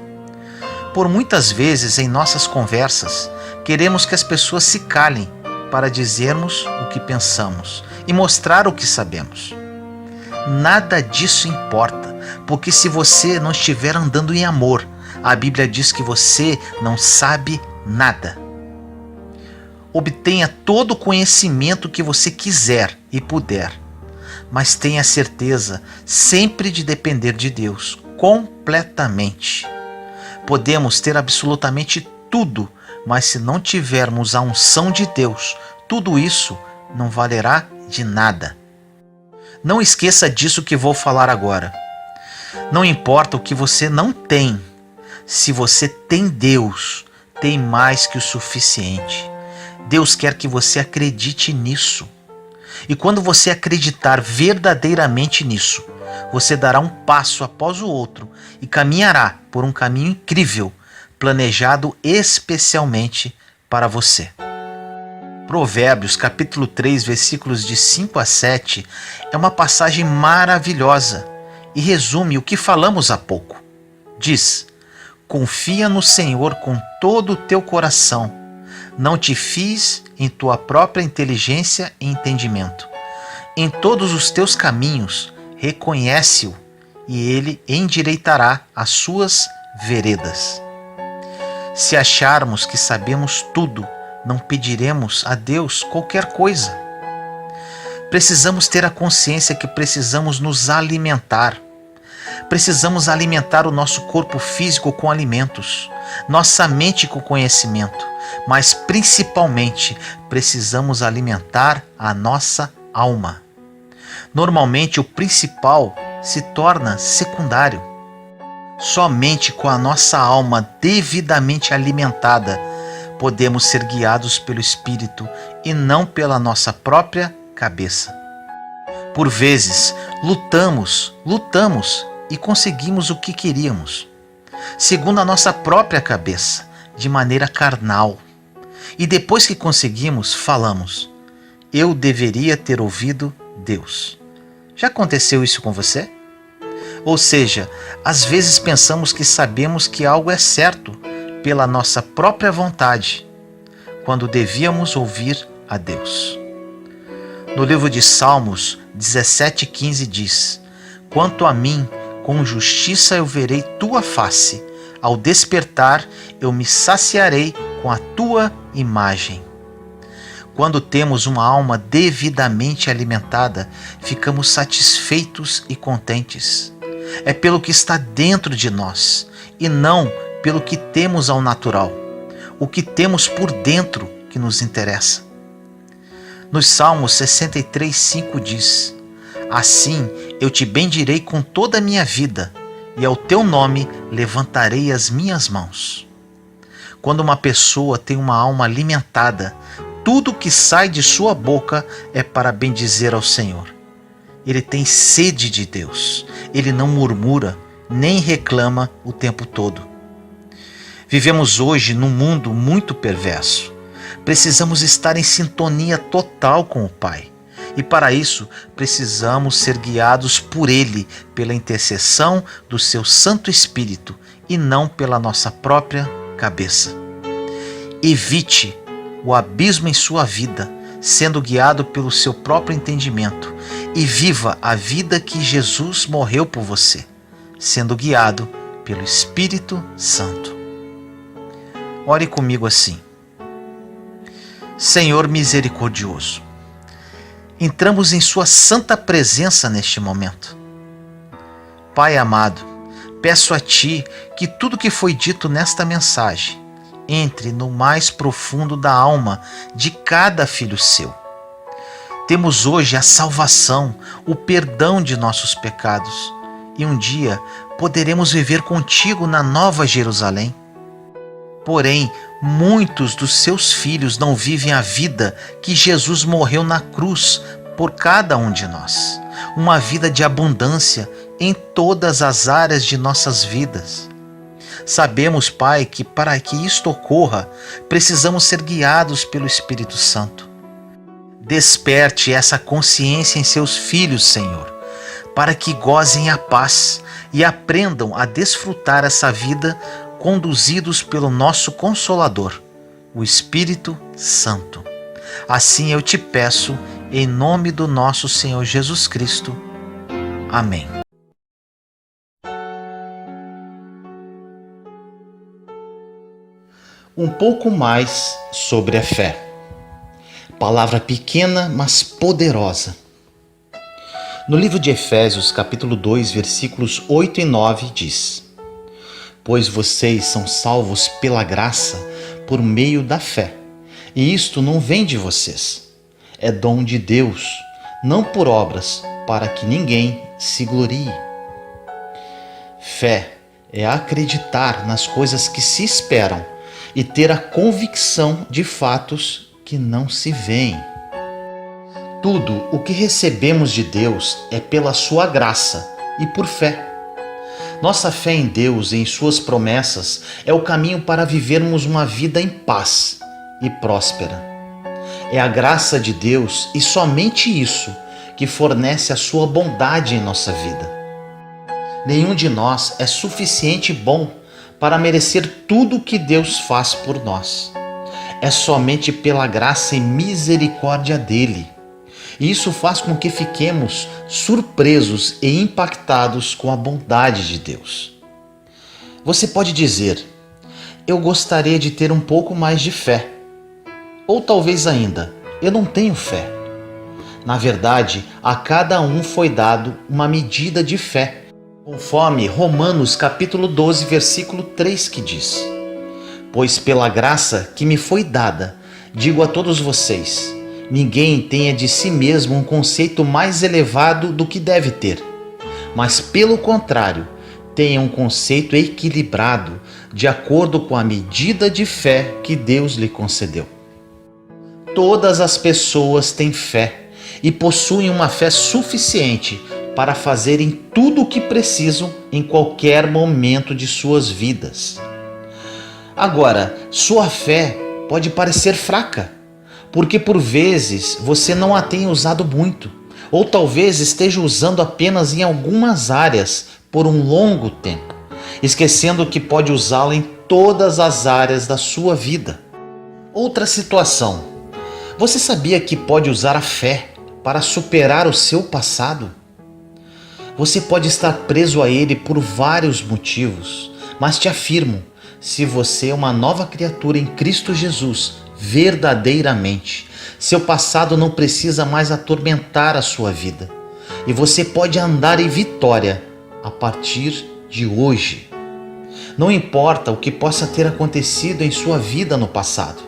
Por muitas vezes em nossas conversas, queremos que as pessoas se calem para dizermos o que pensamos e mostrar o que sabemos. Nada disso importa, porque se você não estiver andando em amor, a Bíblia diz que você não sabe nada. Obtenha todo o conhecimento que você quiser e puder, mas tenha certeza sempre de depender de Deus, completamente. Podemos ter absolutamente tudo, mas se não tivermos a unção de Deus, tudo isso não valerá de nada. Não esqueça disso que vou falar agora. Não importa o que você não tem, se você tem Deus, tem mais que o suficiente. Deus quer que você acredite nisso. E quando você acreditar verdadeiramente nisso, você dará um passo após o outro e caminhará por um caminho incrível, planejado especialmente para você. Provérbios capítulo 3, versículos de 5 a 7 é uma passagem maravilhosa e resume o que falamos há pouco. Diz: confia no Senhor com todo o teu coração. Não te fies em tua própria inteligência e entendimento. Em todos os teus caminhos reconhece-o, e ele endireitará as suas veredas. Se acharmos que sabemos tudo, não pediremos a Deus qualquer coisa. Precisamos ter a consciência que precisamos nos alimentar. Precisamos alimentar o nosso corpo físico com alimentos, nossa mente com conhecimento, mas principalmente precisamos alimentar a nossa alma. Normalmente o principal se torna secundário. Somente com a nossa alma devidamente alimentada podemos ser guiados pelo Espírito e não pela nossa própria cabeça. Por vezes, lutamos e conseguimos o que queríamos, segundo a nossa própria cabeça, de maneira carnal. E depois que conseguimos, falamos: eu deveria ter ouvido Deus. Já aconteceu isso com você? Ou seja, às vezes pensamos que sabemos que algo é certo pela nossa própria vontade, quando devíamos ouvir a Deus. No livro de Salmos 17,15 diz: quanto a mim, com justiça eu verei tua face, ao despertar eu me saciarei com a tua imagem. Quando temos uma alma devidamente alimentada, ficamos satisfeitos e contentes. É pelo que está dentro de nós e não pelo que temos ao natural. O que temos por dentro que nos interessa. Nos Salmos 63,5 diz: assim eu te bendirei com toda a minha vida, e ao teu nome levantarei as minhas mãos. Quando uma pessoa tem uma alma alimentada, tudo que sai de sua boca é para bendizer ao Senhor. Ele tem sede de Deus. Ele não murmura, nem reclama o tempo todo. Vivemos hoje num mundo muito perverso. Precisamos estar em sintonia total com o Pai. E para isso, precisamos ser guiados por Ele, pela intercessão do seu Santo Espírito, e não pela nossa própria cabeça. Evite o abismo em sua vida, sendo guiado pelo seu próprio entendimento, e viva a vida que Jesus morreu por você, sendo guiado pelo Espírito Santo. Ore comigo assim: Senhor misericordioso, entramos em sua santa presença neste momento. Pai amado, peço a Ti que tudo que foi dito nesta mensagem entre no mais profundo da alma de cada filho seu. Temos hoje a salvação, o perdão de nossos pecados, e um dia poderemos viver contigo na Nova Jerusalém. Porém, muitos dos seus filhos não vivem a vida que Jesus morreu na cruz por cada um de nós. Uma vida de abundância em todas as áreas de nossas vidas. Sabemos, Pai, que para que isto ocorra, precisamos ser guiados pelo Espírito Santo. Desperte essa consciência em seus filhos, Senhor, para que gozem a paz e aprendam a desfrutar essa vida conduzidos pelo nosso Consolador, o Espírito Santo. Assim eu te peço, em nome do nosso Senhor Jesus Cristo. Amém. Um pouco mais sobre a fé. Palavra pequena, mas poderosa. No livro de Efésios, capítulo 2, versículos 8 e 9, diz: Pois vocês são salvos pela graça, por meio da fé. E isto não vem de vocês. É dom de Deus, não por obras, para que ninguém se glorie. Fé é acreditar nas coisas que se esperam e ter a convicção de fatos que não se veem. Tudo o que recebemos de Deus é pela sua graça e por fé. Nossa fé em Deus e em suas promessas é o caminho para vivermos uma vida em paz e próspera. É a graça de Deus e somente isso que fornece a sua bondade em nossa vida. Nenhum de nós é suficiente bom para merecer tudo o que Deus faz por nós. É somente pela graça e misericórdia dele. E isso faz com que fiquemos surpresos e impactados com a bondade de Deus. Você pode dizer: eu gostaria de ter um pouco mais de fé. Ou talvez ainda: eu não tenho fé. Na verdade, a cada um foi dado uma medida de fé, conforme Romanos capítulo 12, versículo 3, que diz: Pois pela graça que me foi dada, digo a todos vocês, ninguém tenha de si mesmo um conceito mais elevado do que deve ter, mas pelo contrário, tenha um conceito equilibrado, de acordo com a medida de fé que Deus lhe concedeu. Todas as pessoas têm fé e possuem uma fé suficiente para fazerem tudo o que precisam em qualquer momento de suas vidas. Agora, sua fé pode parecer fraca, porque por vezes você não a tem usado muito, ou talvez esteja usando apenas em algumas áreas por um longo tempo, esquecendo que pode usá-la em todas as áreas da sua vida. Outra situação: você sabia que pode usar a fé para superar o seu passado? Você pode estar preso a ele por vários motivos, mas te afirmo, se você é uma nova criatura em Cristo Jesus, verdadeiramente, seu passado não precisa mais atormentar a sua vida, e você pode andar em vitória a partir de hoje. Não importa o que possa ter acontecido em sua vida no passado,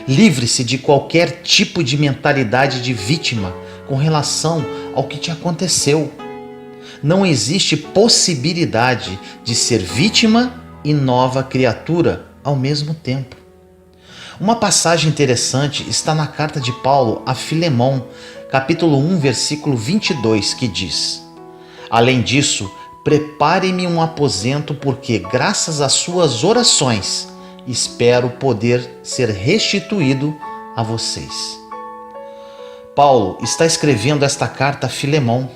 livre-se de qualquer tipo de mentalidade de vítima com relação ao que te aconteceu. Não existe possibilidade de ser vítima e nova criatura ao mesmo tempo. Uma passagem interessante está na carta de Paulo a Filemão, capítulo 1, versículo 22, que diz: Além disso, prepare-me um aposento, porque graças às suas orações espero poder ser restituído a vocês. Paulo está escrevendo esta carta a Filemão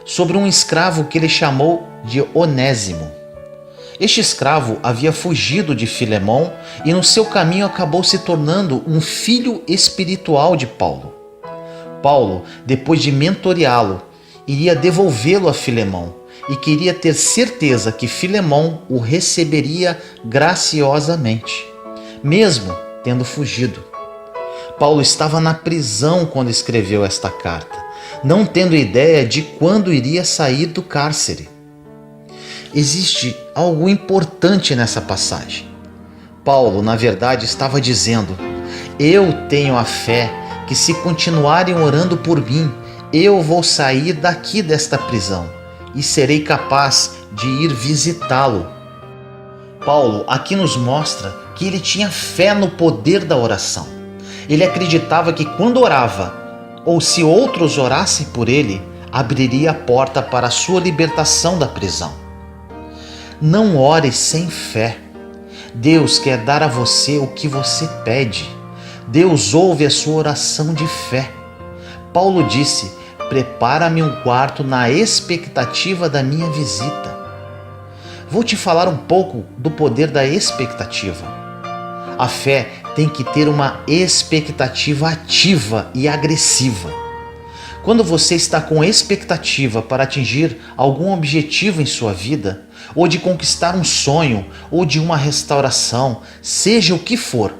sobre um escravo que ele chamou de Onésimo. Este escravo havia fugido de Filemão e no seu caminho acabou se tornando um filho espiritual de Paulo. Paulo, depois de mentoreá-lo, iria devolvê-lo a Filemão e queria ter certeza que Filemão o receberia graciosamente, mesmo tendo fugido. Paulo estava na prisão quando escreveu esta carta, não tendo ideia de quando iria sair do cárcere. Existe algo importante nessa passagem. Paulo, na verdade, estava dizendo: eu tenho a fé que, se continuarem orando por mim, eu vou sair daqui desta prisão e serei capaz de ir visitá-lo. Paulo aqui nos mostra que ele tinha fé no poder da oração. Ele acreditava que quando orava, ou se outros orassem por ele, abriria a porta para a sua libertação da prisão. Não ore sem fé. Deus quer dar a você o que você pede. Deus ouve a sua oração de fé. Paulo disse: Prepara-me um quarto na expectativa da minha visita. Vou te falar um pouco do poder da expectativa. A fé tem que ter uma expectativa ativa e agressiva. Quando você está com expectativa para atingir algum objetivo em sua vida, ou de conquistar um sonho, ou de uma restauração, seja o que for,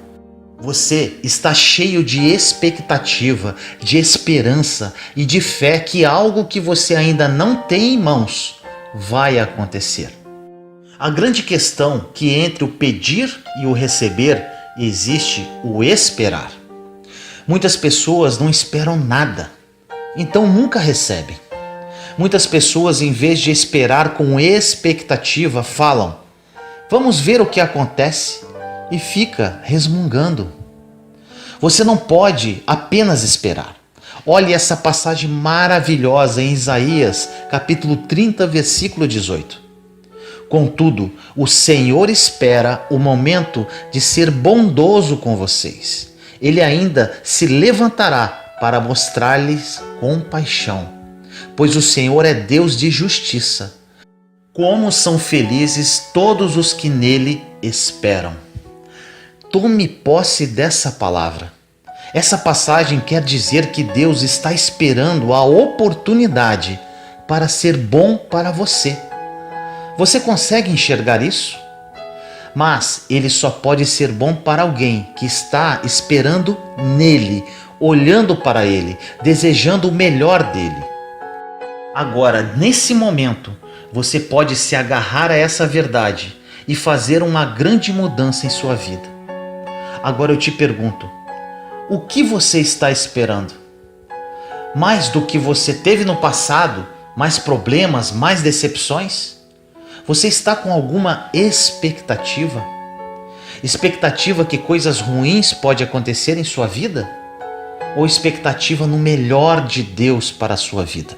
você está cheio de expectativa, de esperança e de fé que algo que você ainda não tem em mãos vai acontecer. A grande questão é que entre o pedir e o receber existe o esperar. Muitas pessoas não esperam nada, então nunca recebem. Muitas pessoas, em vez de esperar com expectativa, falam: vamos ver o que acontece, e fica resmungando. Você não pode apenas esperar. Olhe essa passagem maravilhosa em Isaías, capítulo 30, versículo 18. Contudo, o Senhor espera o momento de ser bondoso com vocês. Ele ainda se levantará para mostrar-lhes compaixão, pois o Senhor é Deus de justiça. Como são felizes todos os que nele esperam. Tome posse dessa palavra. Essa passagem quer dizer que Deus está esperando a oportunidade para ser bom para você. Você consegue enxergar isso? Mas ele só pode ser bom para alguém que está esperando nele, olhando para ele, desejando o melhor dele. Agora, nesse momento, você pode se agarrar a essa verdade e fazer uma grande mudança em sua vida. Agora eu te pergunto, o que você está esperando? Mais do que você teve no passado? Mais problemas? Mais decepções? Você está com alguma expectativa? Expectativa que coisas ruins podem acontecer em sua vida? Ou expectativa no melhor de Deus para a sua vida?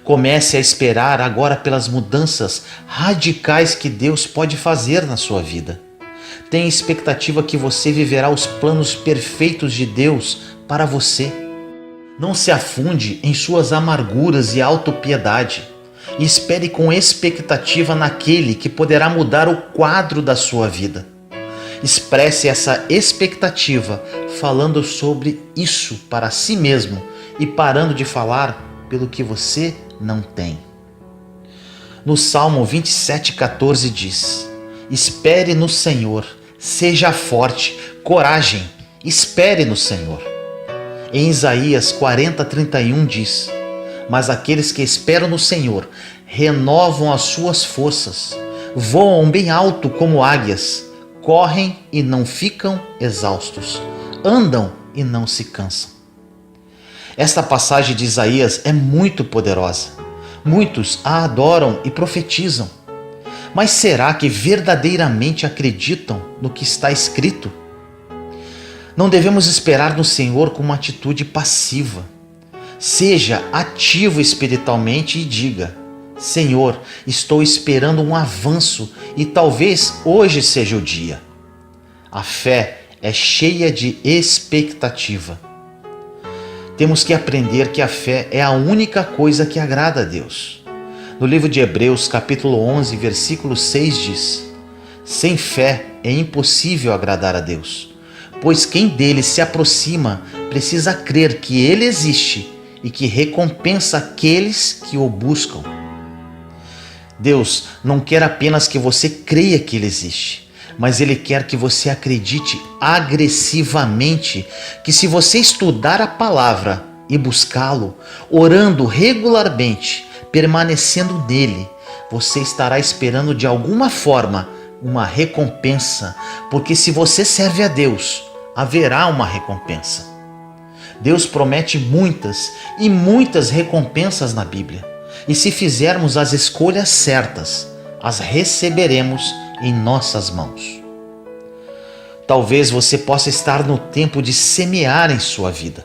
Comece a esperar agora pelas mudanças radicais que Deus pode fazer na sua vida. Tenha expectativa que você viverá os planos perfeitos de Deus para você. Não se afunde em suas amarguras e autopiedade. E espere com expectativa naquele que poderá mudar o quadro da sua vida. Expresse essa expectativa falando sobre isso para si mesmo e parando de falar pelo que você não tem. No Salmo 27,14 diz: espere no Senhor, seja forte, coragem, espere no Senhor. Em Isaías 40:31 diz: mas aqueles que esperam no Senhor renovam as suas forças, voam bem alto como águias, correm e não ficam exaustos, andam e não se cansam. Esta passagem de Isaías é muito poderosa. Muitos a adoram e profetizam. Mas será que verdadeiramente acreditam no que está escrito? Não devemos esperar no Senhor com uma atitude passiva. Seja ativo espiritualmente e diga: Senhor, estou esperando um avanço e talvez hoje seja o dia. A fé é cheia de expectativa. Temos que aprender que a fé é a única coisa que agrada a Deus. No livro de Hebreus, capítulo 11, versículo 6 diz: sem fé é impossível agradar a Deus, pois quem dele se aproxima precisa crer que ele existe e que recompensa aqueles que o buscam. Deus não quer apenas que você creia que ele existe, mas ele quer que você acredite agressivamente que se você estudar a palavra e buscá-lo, orando regularmente, permanecendo nele, você estará esperando de alguma forma uma recompensa, porque se você serve a Deus, haverá uma recompensa. Deus promete muitas e muitas recompensas na Bíblia, e se fizermos as escolhas certas, as receberemos em nossas mãos. Talvez você possa estar no tempo de semear em sua vida.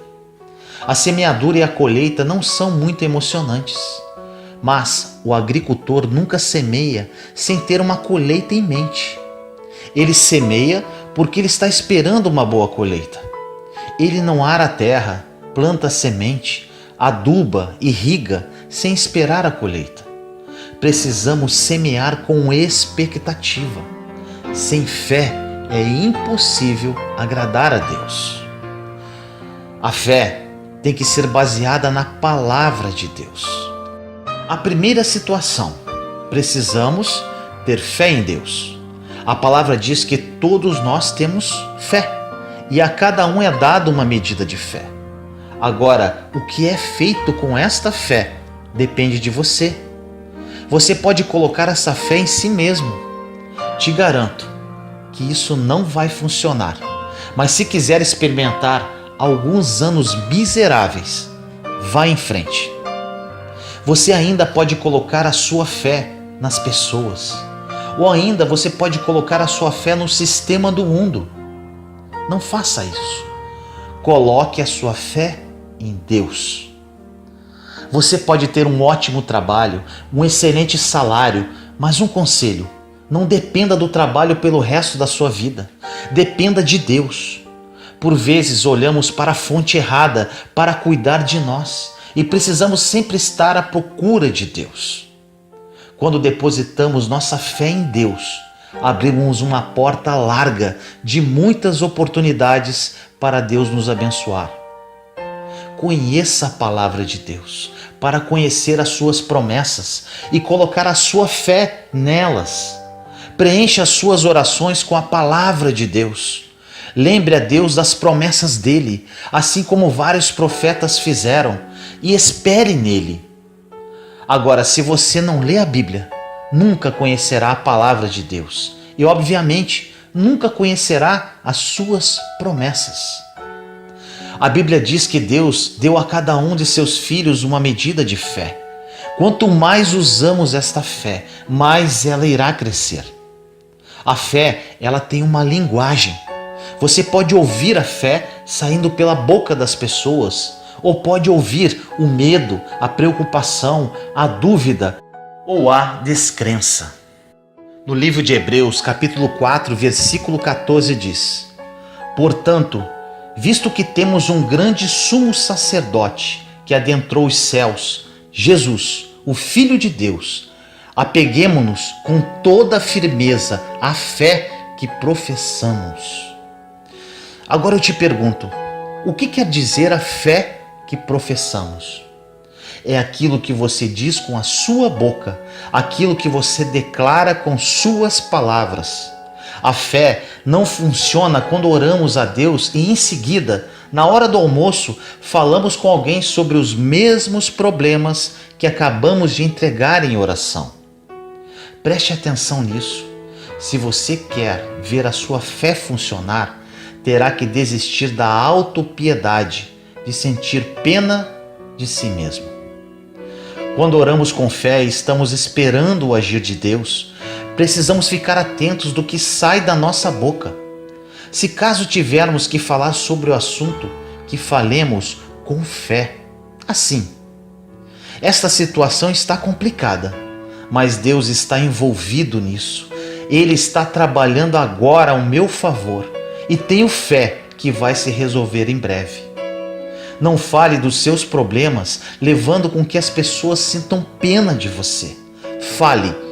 A semeadura e a colheita não são muito emocionantes, mas o agricultor nunca semeia sem ter uma colheita em mente. Ele semeia porque ele está esperando uma boa colheita. Ele não ara a terra, planta a semente, aduba, irriga, sem esperar a colheita. Precisamos semear com expectativa. Sem fé é impossível agradar a Deus. A fé tem que ser baseada na palavra de Deus. A primeira situação, precisamos ter fé em Deus. A palavra diz que todos nós temos fé e a cada um é dada uma medida de fé. Agora, o que é feito com esta fé depende de você. Você pode colocar essa fé em si mesmo. Te garanto que isso não vai funcionar. Mas se quiser experimentar alguns anos miseráveis, vá em frente. Você ainda pode colocar a sua fé nas pessoas. Ou ainda você pode colocar a sua fé no sistema do mundo. Não faça isso. Coloque a sua fé em Deus. Você pode ter um ótimo trabalho, um excelente salário, mas um conselho: não dependa do trabalho pelo resto da sua vida. Dependa de Deus. Por vezes olhamos para a fonte errada para cuidar de nós e precisamos sempre estar à procura de Deus. Quando depositamos nossa fé em Deus, abrimos uma porta larga de muitas oportunidades para Deus nos abençoar. Conheça a palavra de Deus para conhecer as suas promessas e colocar a sua fé nelas. Preencha as suas orações com a palavra de Deus. Lembre a Deus das promessas dele, assim como vários profetas fizeram, e espere nele. Agora, se você não lê a Bíblia, nunca conhecerá a palavra de Deus e, obviamente, nunca conhecerá as suas promessas. A Bíblia diz que Deus deu a cada um de seus filhos uma medida de fé. Quanto mais usamos esta fé, mais ela irá crescer. A fé, ela tem uma linguagem. Você pode ouvir a fé saindo pela boca das pessoas, ou pode ouvir o medo, a preocupação, a dúvida ou a descrença. No livro de Hebreus, capítulo 4, versículo 14 diz: Portanto, visto que temos um grande sumo sacerdote que adentrou os céus, Jesus, o Filho de Deus, apeguemo-nos com toda a firmeza à fé que professamos. Agora eu te pergunto, o que quer dizer a fé que professamos? É aquilo que você diz com a sua boca, aquilo que você declara com suas palavras. A fé não funciona quando oramos a Deus e em seguida, na hora do almoço, falamos com alguém sobre os mesmos problemas que acabamos de entregar em oração. Preste atenção nisso. Se você quer ver a sua fé funcionar, terá que desistir da autopiedade, de sentir pena de si mesmo. Quando oramos com fé e estamos esperando o agir de Deus, precisamos ficar atentos do que sai da nossa boca. Se caso tivermos que falar sobre o assunto, que falemos com fé. Assim, esta situação está complicada, mas Deus está envolvido nisso. Ele está trabalhando agora ao meu favor e tenho fé que vai se resolver em breve. Não fale dos seus problemas, levando com que as pessoas sintam pena de você. Fale: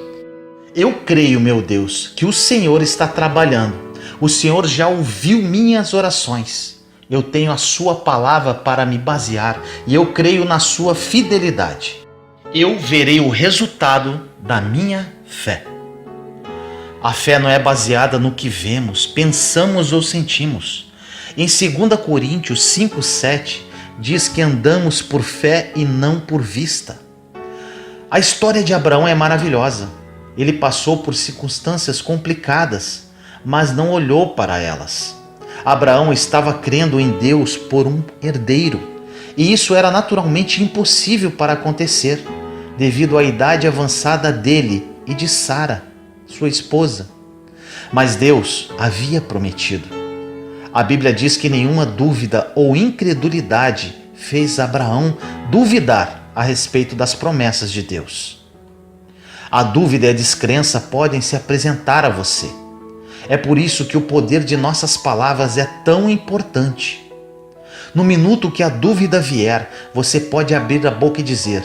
eu creio, meu Deus, que o Senhor está trabalhando. O Senhor já ouviu minhas orações. Eu tenho a sua palavra para me basear e eu creio na sua fidelidade. Eu verei o resultado da minha fé. A fé não é baseada no que vemos, pensamos ou sentimos. Em 2 Coríntios 5:7 diz que andamos por fé e não por vista. A história de Abraão é maravilhosa. Ele passou por circunstâncias complicadas, mas não olhou para elas. Abraão estava crendo em Deus por um herdeiro, e isso era naturalmente impossível para acontecer, devido à idade avançada dele e de Sara, sua esposa. Mas Deus havia prometido. A Bíblia diz que nenhuma dúvida ou incredulidade fez Abraão duvidar a respeito das promessas de Deus. A dúvida e a descrença podem se apresentar a você. É por isso que o poder de nossas palavras é tão importante. No minuto que a dúvida vier, você pode abrir a boca e dizer: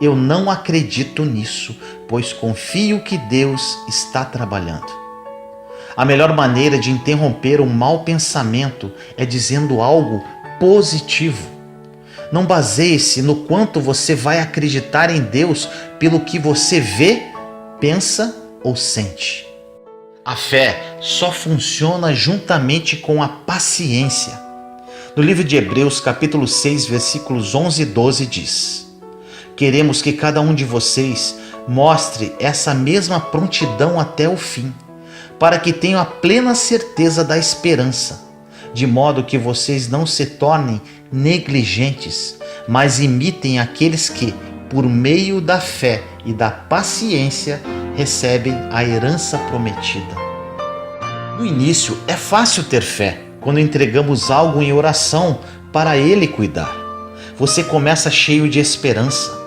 eu não acredito nisso, pois confio que Deus está trabalhando. A melhor maneira de interromper um mau pensamento é dizendo algo positivo. Não baseie-se no quanto você vai acreditar em Deus pelo que você vê, pensa ou sente. A fé só funciona juntamente com a paciência. No livro de Hebreus, capítulo 6, versículos 11 e 12 diz: queremos que cada um de vocês mostre essa mesma prontidão até o fim, para que tenham a plena certeza da esperança, de modo que vocês não se tornem negligentes, mas imitem aqueles que, por meio da fé e da paciência, recebem a herança prometida. No início, é fácil ter fé quando entregamos algo em oração para Ele cuidar. Você começa cheio de esperança,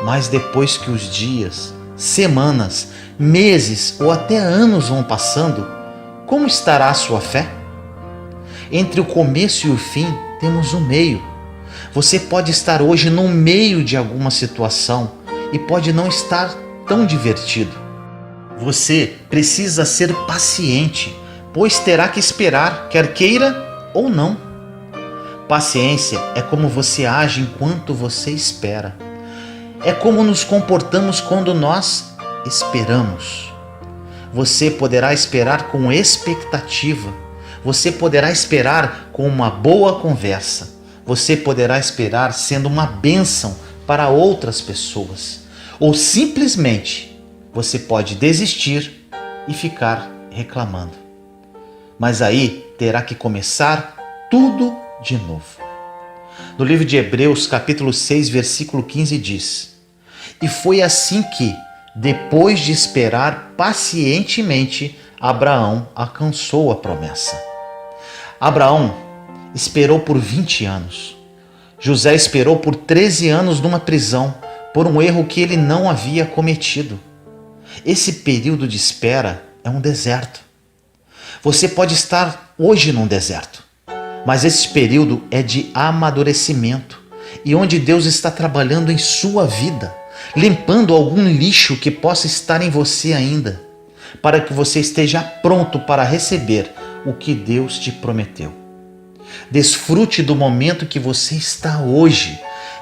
mas depois que os dias, semanas, meses ou até anos vão passando, como estará a sua fé? Entre o começo e o fim, temos um meio. Você pode estar hoje no meio de alguma situação e pode não estar tão divertido. Você precisa ser paciente, pois terá que esperar, quer queira ou não. Paciência é como você age enquanto você espera. É como nos comportamos quando nós esperamos. Você poderá esperar com expectativa. Você poderá esperar com uma boa conversa. Você poderá esperar sendo uma bênção para outras pessoas. Ou simplesmente você pode desistir e ficar reclamando. Mas aí terá que começar tudo de novo. No livro de Hebreus, capítulo 6, versículo 15 diz: e foi assim que, depois de esperar pacientemente, Abraão alcançou a promessa. Abraão esperou por 20 anos. José esperou por 13 anos numa prisão, por um erro que ele não havia cometido. Esse período de espera é um deserto. Você pode estar hoje num deserto, mas esse período é de amadurecimento e onde Deus está trabalhando em sua vida, limpando algum lixo que possa estar em você ainda, para que você esteja pronto para receber o que Deus te prometeu. Desfrute do momento que você está hoje.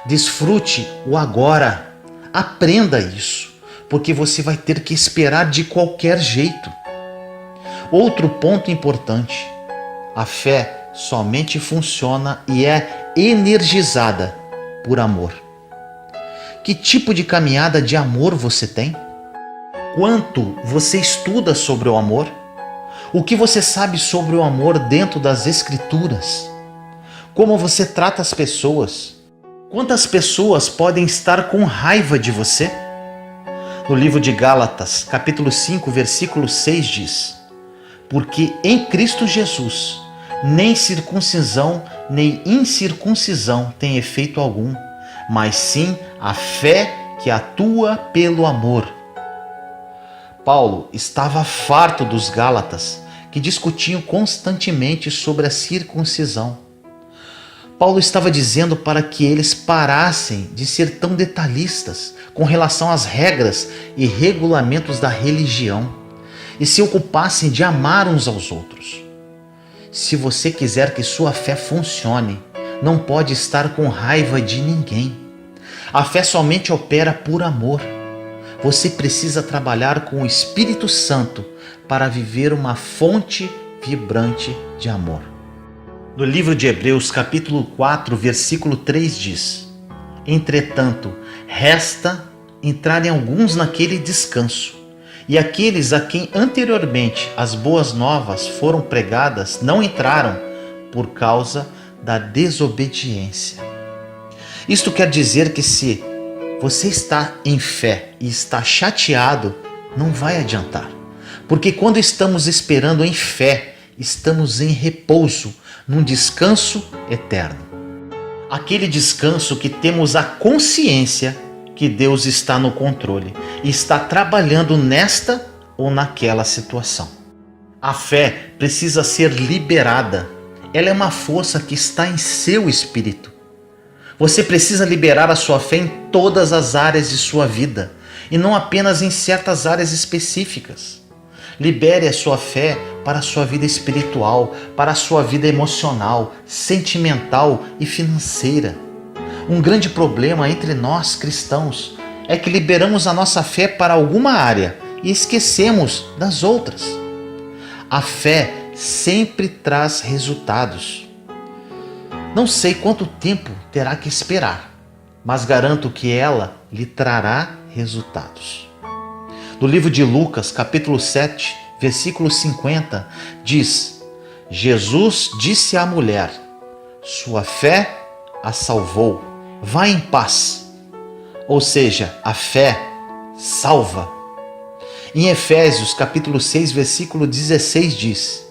Desfrute o agora. Aprenda isso, porque você vai ter que esperar de qualquer jeito. Outro ponto importante: a fé somente funciona e é energizada por amor. Que tipo de caminhada de amor você tem? Quanto você estuda sobre o amor? O que você sabe sobre o amor dentro das Escrituras? Como você trata as pessoas? Quantas pessoas podem estar com raiva de você? No livro de Gálatas, capítulo 5, versículo 6 diz: porque em Cristo Jesus, nem circuncisão nem incircuncisão tem efeito algum, mas sim a fé que atua pelo amor. Paulo estava farto dos Gálatas, que discutiam constantemente sobre a circuncisão. Paulo estava dizendo para que eles parassem de ser tão detalhistas com relação às regras e regulamentos da religião e se ocupassem de amar uns aos outros. Se você quiser que sua fé funcione, não pode estar com raiva de ninguém. A fé somente opera por amor. Você precisa trabalhar com o Espírito Santo para viver uma fonte vibrante de amor. No livro de Hebreus, capítulo 4, versículo 3 diz: entretanto, resta entrarem alguns naquele descanso, e aqueles a quem anteriormente as boas novas foram pregadas não entraram por causa da desobediência. Isto quer dizer que se você está em fé e está chateado, não vai adiantar. Porque quando estamos esperando em fé, estamos em repouso, num descanso eterno. Aquele descanso que temos a consciência que Deus está no controle e está trabalhando nesta ou naquela situação. A fé precisa ser liberada. Ela é uma força que está em seu espírito. Você precisa liberar a sua fé em todas as áreas de sua vida e não apenas em certas áreas específicas. Libere a sua fé para a sua vida espiritual, para a sua vida emocional, sentimental e financeira. Um grande problema entre nós cristãos é que liberamos a nossa fé para alguma área e esquecemos das outras. A fé sempre traz resultados. Não sei quanto tempo terá que esperar, mas garanto que ela lhe trará resultados. No livro de Lucas, capítulo 7, versículo 50, diz: Jesus disse à mulher: sua fé a salvou, vá em paz. Ou seja, a fé salva. Em Efésios, capítulo 6, versículo 16 diz: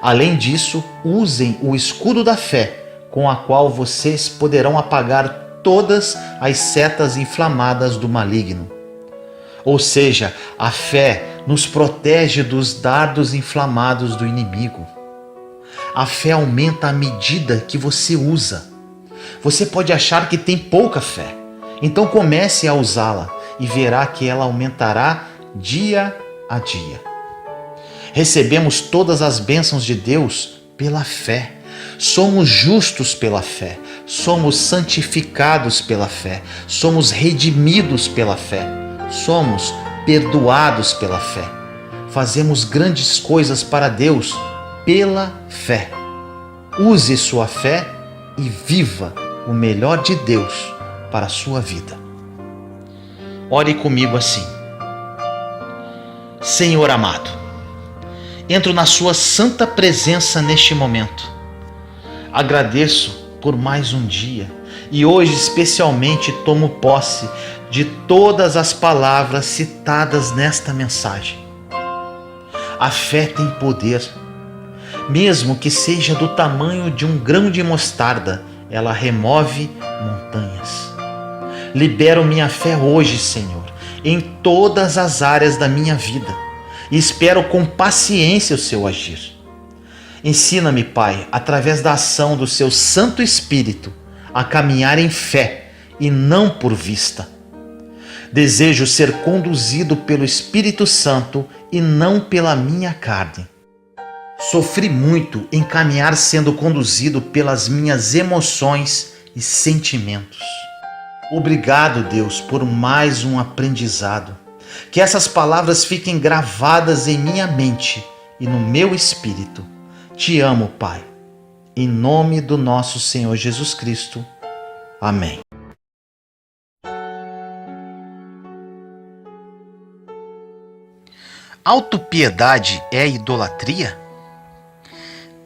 além disso, usem o escudo da fé, com a qual vocês poderão apagar todas as setas inflamadas do maligno. Ou seja, a fé nos protege dos dardos inflamados do inimigo. A fé aumenta à medida que você usa. Você pode achar que tem pouca fé, então comece a usá-la e verá que ela aumentará dia a dia. Recebemos todas as bênçãos de Deus pela fé. Somos justos pela fé, somos santificados pela fé, somos redimidos pela fé, somos perdoados pela fé. Fazemos grandes coisas para Deus pela fé. Use sua fé e viva o melhor de Deus para a sua vida. Ore comigo assim: Senhor amado, entro na sua santa presença neste momento. Agradeço por mais um dia e hoje especialmente tomo posse de todas as palavras citadas nesta mensagem. A fé tem poder. Mesmo que seja do tamanho de um grão de mostarda, ela remove montanhas. Libero minha fé hoje, Senhor, em todas as áreas da minha vida e espero com paciência o seu agir. Ensina-me, Pai, através da ação do seu Santo Espírito, a caminhar em fé e não por vista. Desejo ser conduzido pelo Espírito Santo e não pela minha carne. Sofri muito em caminhar sendo conduzido pelas minhas emoções e sentimentos. Obrigado, Deus, por mais um aprendizado. Que essas palavras fiquem gravadas em minha mente e no meu espírito. Te amo, Pai. Em nome do nosso Senhor Jesus Cristo. Amém. Autopiedade é idolatria?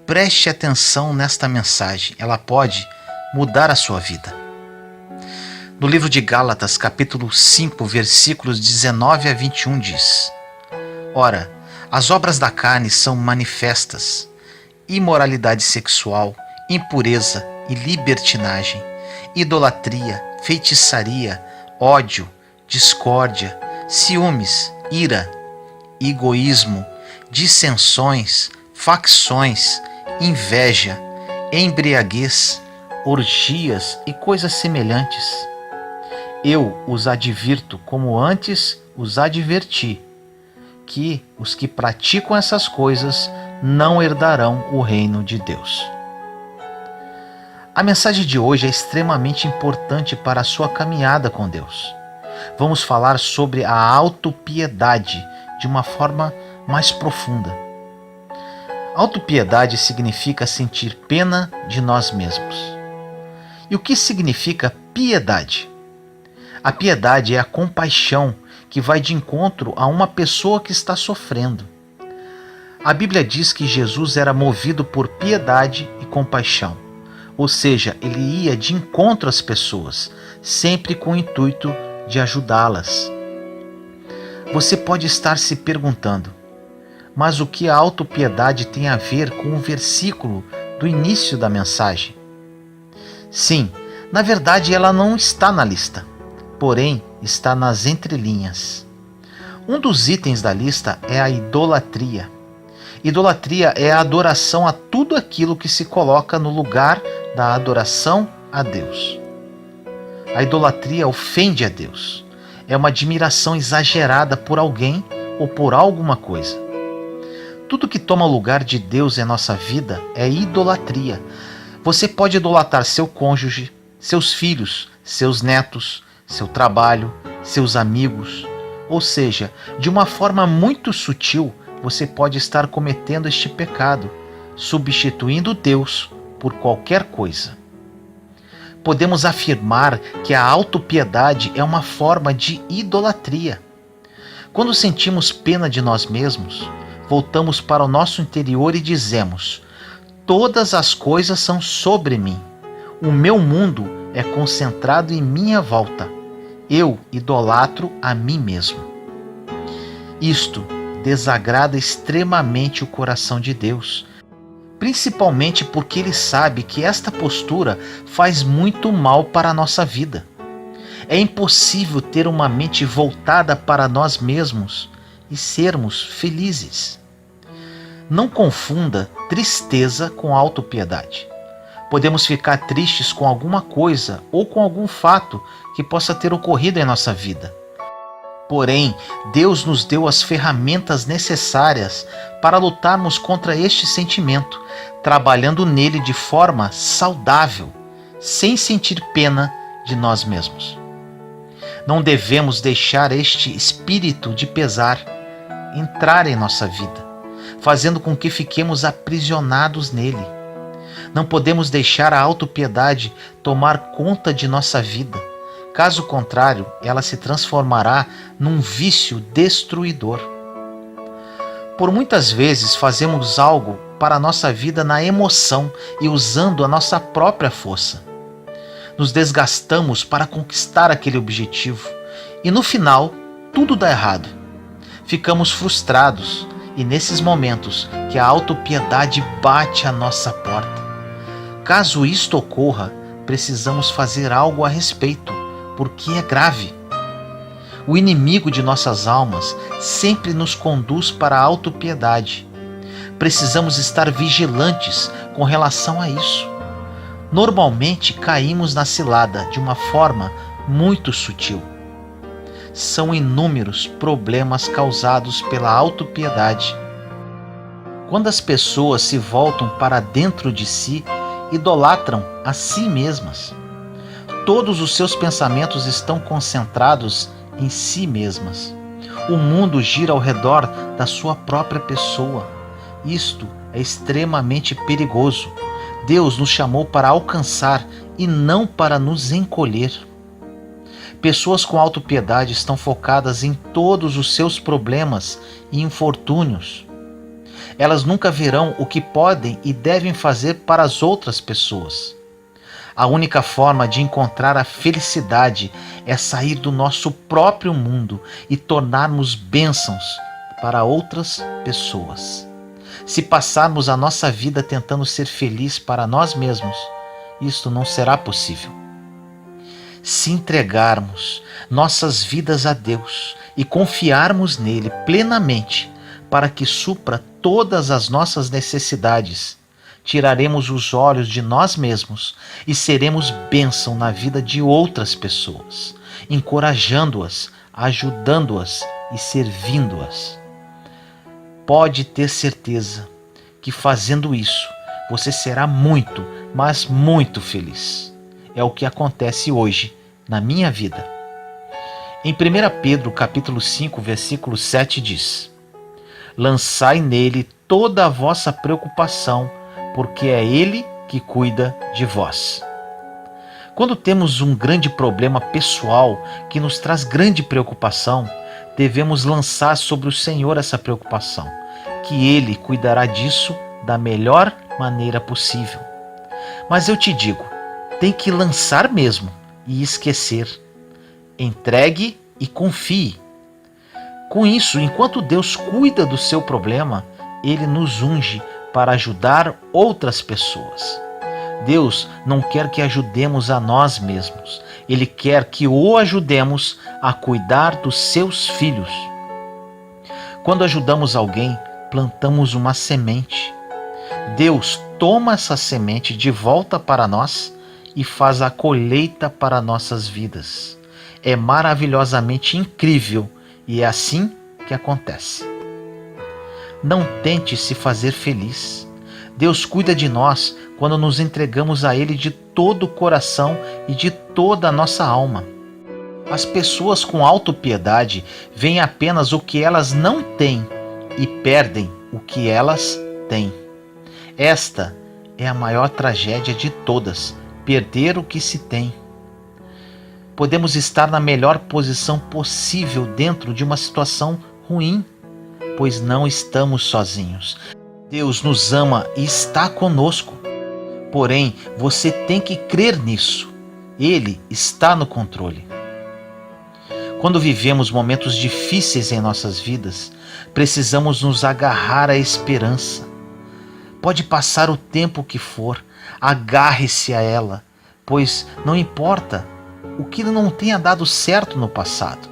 Preste atenção nesta mensagem, ela pode mudar a sua vida. No livro de Gálatas, capítulo 5, versículos 19 a 21 diz: ora, as obras da carne são manifestas: imoralidade sexual, impureza e libertinagem, idolatria, feitiçaria, ódio, discórdia, ciúmes, ira, egoísmo, dissensões, facções, inveja, embriaguez, orgias e coisas semelhantes. Eu os advirto, como antes os adverti, que os que praticam essas coisas não herdarão o reino de Deus. A mensagem de hoje é extremamente importante para a sua caminhada com Deus. Vamos falar sobre a autopiedade de uma forma mais profunda. Autopiedade significa sentir pena de nós mesmos. E o que significa piedade? A piedade é a compaixão que vai de encontro a uma pessoa que está sofrendo. A Bíblia diz que Jesus era movido por piedade e compaixão, ou seja, ele ia de encontro às pessoas, sempre com o intuito de ajudá-las. Você pode estar se perguntando: mas o que a autopiedade tem a ver com o versículo do início da mensagem? Sim, na verdade ela não está na lista, porém está nas entrelinhas. Um dos itens da lista é a idolatria. Idolatria é a adoração a tudo aquilo que se coloca no lugar da adoração a Deus. A idolatria ofende a Deus. É uma admiração exagerada por alguém ou por alguma coisa. Tudo que toma o lugar de Deus em nossa vida é idolatria. Você pode idolatrar seu cônjuge, seus filhos, seus netos, seu trabalho, seus amigos. Ou seja, de uma forma muito sutil, você pode estar cometendo este pecado, substituindo Deus por qualquer coisa. Podemos afirmar que a autopiedade é uma forma de idolatria. Quando sentimos pena de nós mesmos, voltamos para o nosso interior e dizemos: todas as coisas são sobre mim. O meu mundo é concentrado em minha volta. Eu idolatro a mim mesmo. Isto desagrada extremamente o coração de Deus, principalmente porque Ele sabe que esta postura faz muito mal para a nossa vida. É impossível ter uma mente voltada para nós mesmos e sermos felizes. Não confunda tristeza com autopiedade. Podemos ficar tristes com alguma coisa ou com algum fato que possa ter ocorrido em nossa vida. Porém, Deus nos deu as ferramentas necessárias para lutarmos contra este sentimento, trabalhando nele de forma saudável, sem sentir pena de nós mesmos. Não devemos deixar este espírito de pesar entrar em nossa vida, fazendo com que fiquemos aprisionados nele. Não podemos deixar a autopiedade tomar conta de nossa vida. Caso contrário, ela se transformará num vício destruidor. Por muitas vezes fazemos algo para a nossa vida na emoção e usando a nossa própria força. Nos desgastamos para conquistar aquele objetivo e no final tudo dá errado. Ficamos frustrados e nesses momentos que a autopiedade bate à nossa porta. Caso isto ocorra, precisamos fazer algo a respeito, porque é grave. O inimigo de nossas almas sempre nos conduz para a autopiedade. Precisamos estar vigilantes com relação a isso. Normalmente caímos na cilada de uma forma muito sutil. São inúmeros problemas causados pela autopiedade. Quando as pessoas se voltam para dentro de si, idolatram a si mesmas. Todos os seus pensamentos estão concentrados em si mesmas. O mundo gira ao redor da sua própria pessoa. Isto é extremamente perigoso. Deus nos chamou para alcançar e não para nos encolher. Pessoas com autopiedade estão focadas em todos os seus problemas e infortúnios. Elas nunca verão o que podem e devem fazer para as outras pessoas. A única forma de encontrar a felicidade é sair do nosso próprio mundo e tornarmos bênçãos para outras pessoas. Se passarmos a nossa vida tentando ser feliz para nós mesmos, isto não será possível. Se entregarmos nossas vidas a Deus e confiarmos nele plenamente para que supra todas as nossas necessidades, tiraremos os olhos de nós mesmos e seremos bênção na vida de outras pessoas, encorajando-as, ajudando-as e servindo-as. Pode ter certeza que fazendo isso, você será muito, mas muito feliz. É o que acontece hoje na minha vida. Em 1 Pedro capítulo 5, versículo 7 diz: lançai nele toda a vossa preocupação, porque é Ele que cuida de vós. Quando temos um grande problema pessoal que nos traz grande preocupação, devemos lançar sobre o Senhor essa preocupação, que Ele cuidará disso da melhor maneira possível. Mas eu te digo, tem que lançar mesmo e esquecer. Entregue e confie. Com isso, enquanto Deus cuida do seu problema, Ele nos unge para ajudar outras pessoas. Deus não quer que ajudemos a nós mesmos. Ele quer que o ajudemos a cuidar dos seus filhos. Quando ajudamos alguém, plantamos uma semente. Deus toma essa semente de volta para nós e faz a colheita para nossas vidas. É maravilhosamente incrível e é assim que acontece. Não tente se fazer feliz. Deus cuida de nós quando nos entregamos a Ele de todo o coração e de toda a nossa alma. As pessoas com autopiedade veem apenas o que elas não têm e perdem o que elas têm. Esta é a maior tragédia de todas, perder o que se tem. Podemos estar na melhor posição possível dentro de uma situação ruim, pois não estamos sozinhos. Deus nos ama e está conosco. Porém, você tem que crer nisso. Ele está no controle. Quando vivemos momentos difíceis em nossas vidas, precisamos nos agarrar à esperança. Pode passar o tempo que for, agarre-se a ela, pois não importa o que não tenha dado certo no passado.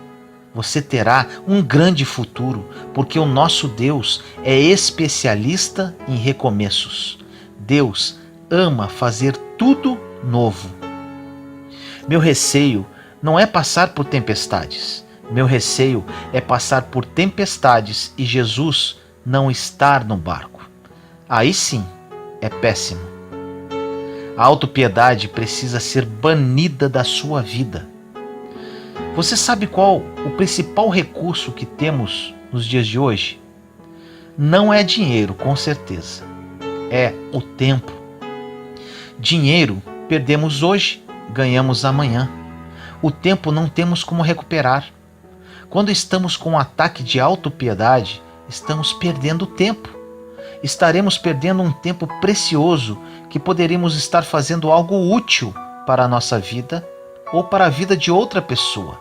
Você terá um grande futuro, porque o nosso Deus é especialista em recomeços. Deus ama fazer tudo novo. Meu receio não é passar por tempestades. Meu receio é passar por tempestades e Jesus não estar no barco. Aí sim, é péssimo. A autopiedade precisa ser banida da sua vida. Você sabe qual o principal recurso que temos nos dias de hoje? Não é dinheiro, com certeza. É o tempo. Dinheiro perdemos hoje, ganhamos amanhã. O tempo não temos como recuperar. Quando estamos com um ataque de autopiedade, estamos perdendo tempo. Estaremos perdendo um tempo precioso que poderíamos estar fazendo algo útil para a nossa vida ou para a vida de outra pessoa,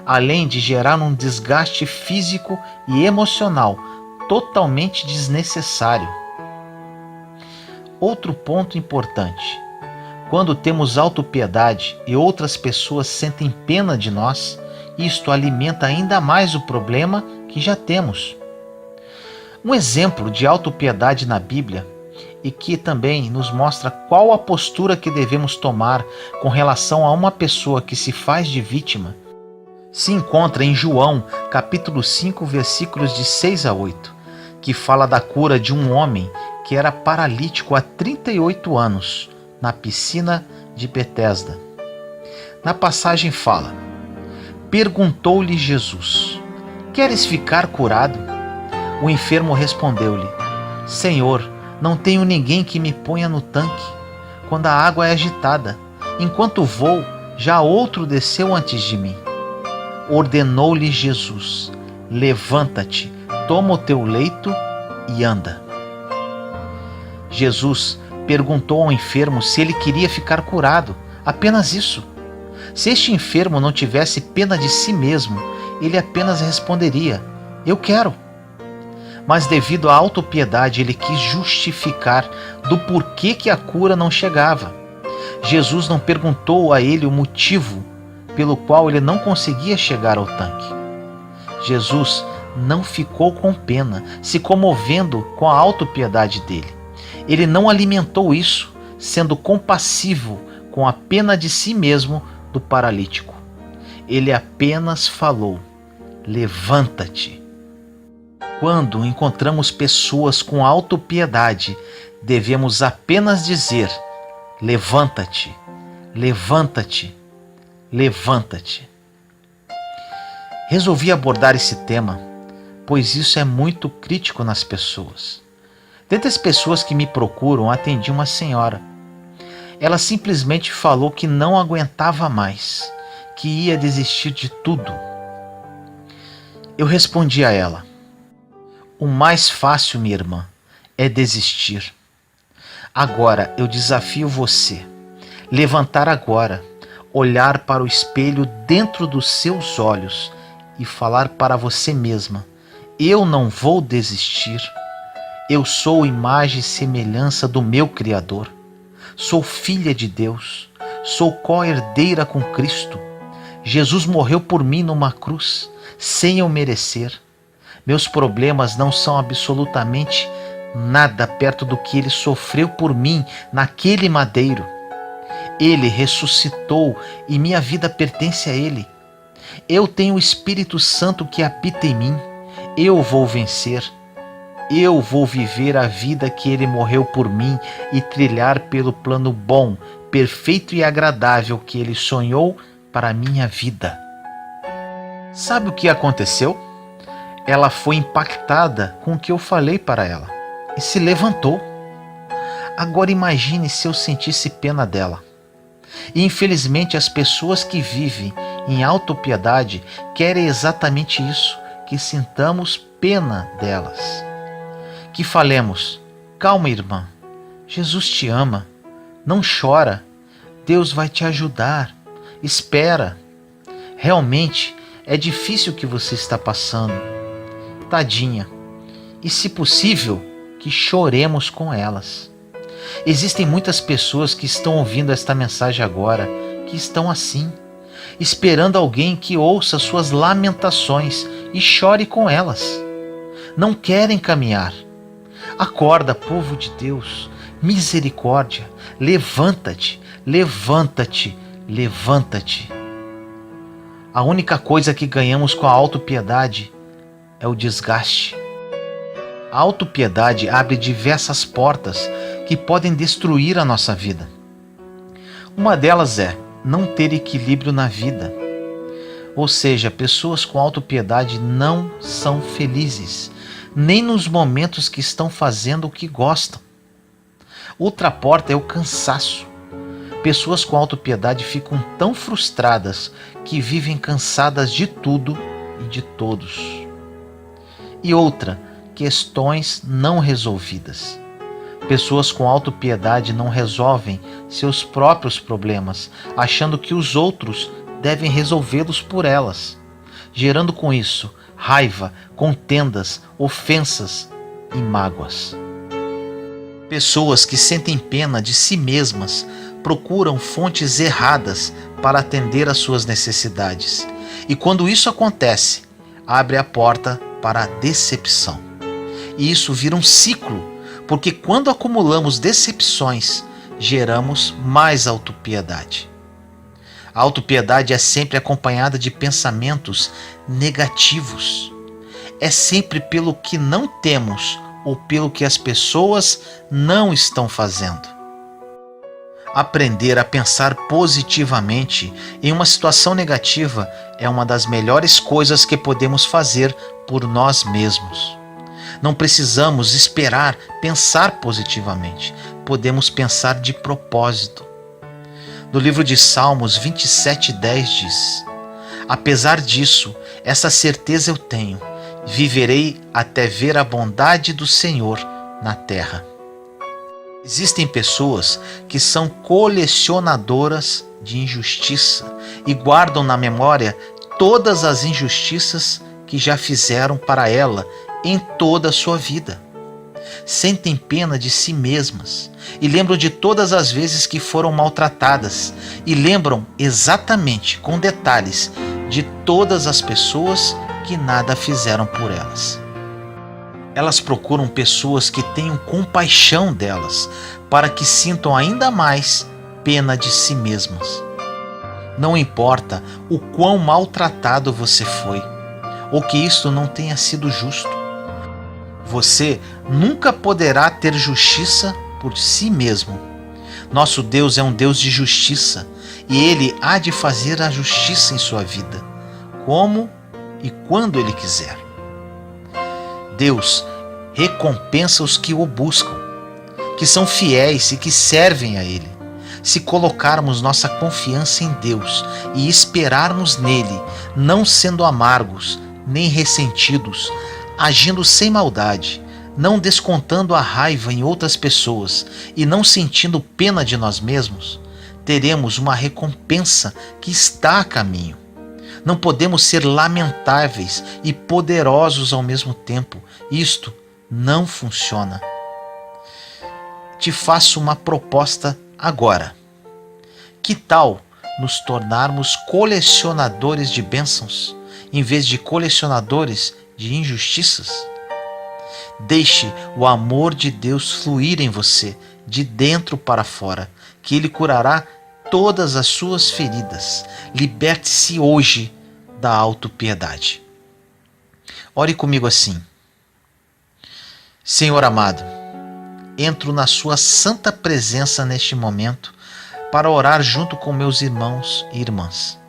além de gerar um desgaste físico e emocional totalmente desnecessário. Outro ponto importante: quando temos autopiedade e outras pessoas sentem pena de nós, isto alimenta ainda mais o problema que já temos. Um exemplo de autopiedade na Bíblia e que também nos mostra qual a postura que devemos tomar com relação a uma pessoa que se faz de vítima, se encontra em João, capítulo 5, versículos de 6 a 8, que fala da cura de um homem que era paralítico há 38 anos, na piscina de Betesda. Na passagem fala: perguntou-lhe Jesus: queres ficar curado? O enfermo respondeu-lhe: Senhor, não tenho ninguém que me ponha no tanque quando a água é agitada. Enquanto vou, já outro desceu antes de mim. Ordenou-lhe Jesus: levanta-te, toma o teu leito e anda. Jesus perguntou ao enfermo se ele queria ficar curado, apenas isso. Se este enfermo não tivesse pena de si mesmo, ele apenas responderia: eu quero. Mas devido à autopiedade, ele quis justificar do porquê que a cura não chegava. Jesus não perguntou a ele o motivo pelo qual ele não conseguia chegar ao tanque. Jesus não ficou com pena, se comovendo com a autopiedade dele. Ele não alimentou isso, sendo compassivo com a pena de si mesmo do paralítico. Ele apenas falou: levanta-te. Quando encontramos pessoas com autopiedade, devemos apenas dizer: levanta-te, levanta-te, levanta-te. Resolvi abordar esse tema, pois isso é muito crítico nas pessoas. Dentre as pessoas que me procuram, atendi uma senhora. Ela simplesmente falou que não aguentava mais, que ia desistir de tudo. Eu respondi a ela: o mais fácil, minha irmã, é desistir. Agora eu desafio você, levantar agora, olhar para o espelho dentro dos seus olhos e falar para você mesma: eu não vou desistir. Eu sou imagem e semelhança do meu Criador. Sou filha de Deus. Sou co-herdeira com Cristo. Jesus morreu por mim numa cruz, sem eu merecer. Meus problemas não são absolutamente nada perto do que ele sofreu por mim naquele madeiro. Ele ressuscitou e minha vida pertence a ele. Eu tenho o Espírito Santo que habita em mim. Eu vou vencer. Eu vou viver a vida que ele morreu por mim e trilhar pelo plano bom, perfeito e agradável que ele sonhou para a minha vida. Sabe o que aconteceu? Ela foi impactada com o que eu falei para ela e se levantou. Agora imagine se eu sentisse pena dela. E infelizmente as pessoas que vivem em autopiedade querem exatamente isso, que sintamos pena delas. Que falemos: calma, irmã, Jesus te ama, não chora, Deus vai te ajudar, espera. Realmente é difícil o que você está passando, tadinha, e se possível, que choremos com elas. Existem muitas pessoas que estão ouvindo esta mensagem agora, que estão assim, esperando alguém que ouça suas lamentações e chore com elas. Não querem caminhar. Acorda, povo de Deus, misericórdia, levanta-te, levanta-te, levanta-te. A única coisa que ganhamos com a autopiedade é o desgaste. A autopiedade abre diversas portas que podem destruir a nossa vida. Uma delas é não ter equilíbrio na vida. Ou seja, pessoas com autopiedade não são felizes, nem nos momentos que estão fazendo o que gostam. Outra porta é o cansaço. Pessoas com autopiedade ficam tão frustradas que vivem cansadas de tudo e de todos. E outra, questões não resolvidas. Pessoas com autopiedade não resolvem seus próprios problemas, achando que os outros devem resolvê-los por elas, gerando com isso raiva, contendas, ofensas e mágoas. Pessoas que sentem pena de si mesmas procuram fontes erradas para atender às suas necessidades. E quando isso acontece, abre a porta para a decepção. E isso vira um ciclo, porque quando acumulamos decepções, geramos mais autopiedade. A autopiedade é sempre acompanhada de pensamentos negativos. É sempre pelo que não temos ou pelo que as pessoas não estão fazendo. Aprender a pensar positivamente em uma situação negativa é uma das melhores coisas que podemos fazer por nós mesmos. Não precisamos esperar pensar positivamente. Podemos pensar de propósito. No livro de Salmos 27:10 diz: apesar disso, essa certeza eu tenho, viverei até ver a bondade do Senhor na terra. Existem pessoas que são colecionadoras de injustiça e guardam na memória todas as injustiças que já fizeram para ela em toda a sua vida. Sentem pena de si mesmas e lembram de todas as vezes que foram maltratadas e lembram exatamente, com detalhes, de todas as pessoas que nada fizeram por elas. Elas procuram pessoas que tenham compaixão delas, para que sintam ainda mais pena de si mesmas. Não importa o quão maltratado você foi, ou que isto não tenha sido justo. Você nunca poderá ter justiça por si mesmo. Nosso Deus é um Deus de justiça, e Ele há de fazer a justiça em sua vida, como e quando Ele quiser. Deus recompensa os que o buscam, que são fiéis e que servem a Ele. Se colocarmos nossa confiança em Deus e esperarmos nele, não sendo amargos nem ressentidos, agindo sem maldade, não descontando a raiva em outras pessoas e não sentindo pena de nós mesmos, teremos uma recompensa que está a caminho. Não podemos ser lamentáveis e poderosos ao mesmo tempo. Isto não funciona. Te faço uma proposta agora. Que tal nos tornarmos colecionadores de bênçãos, em vez de colecionadores de injustiças? Deixe o amor de Deus fluir em você, de dentro para fora, que Ele curará todas as suas feridas. Liberte-se hoje da autopiedade. Ore comigo assim: Senhor amado, entro na sua santa presença neste momento para orar junto com meus irmãos e irmãs.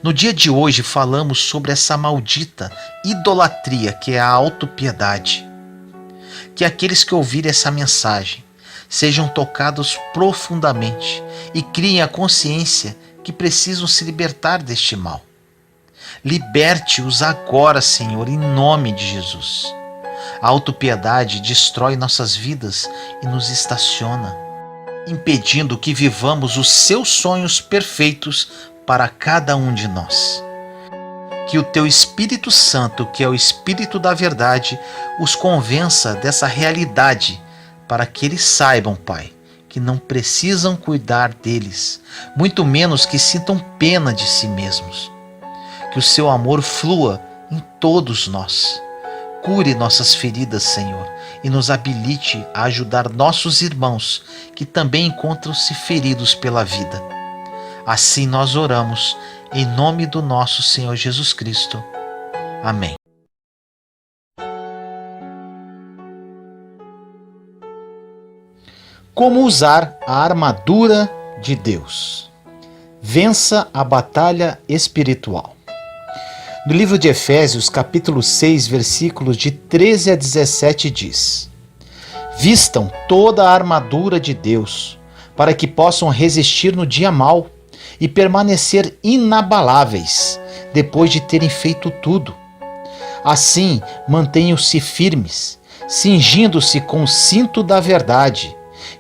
No dia de hoje falamos sobre essa maldita idolatria que é a autopiedade. Que aqueles que ouvirem essa mensagem sejam tocados profundamente e criem a consciência que precisam se libertar deste mal. Liberte-os agora, Senhor, em nome de Jesus. A autopiedade destrói nossas vidas e nos estaciona, impedindo que vivamos os seus sonhos perfeitos para cada um de nós. Que o Teu Espírito Santo, que é o Espírito da verdade, os convença dessa realidade, para que eles saibam, Pai, que não precisam cuidar deles, muito menos que sintam pena de si mesmos. Que o Seu amor flua em todos nós. Cure nossas feridas, Senhor, e nos habilite a ajudar nossos irmãos que também encontram-se feridos pela vida. Assim nós oramos, em nome do nosso Senhor Jesus Cristo. Amém. Como usar a armadura de Deus? Vença a batalha espiritual. No livro de Efésios, capítulo 6, versículos de 13 a 17 diz: Vistam toda a armadura de Deus, para que possam resistir no dia mau e permanecer inabaláveis, depois de terem feito tudo. Assim, mantenham-se firmes, cingindo-se com o cinto da verdade,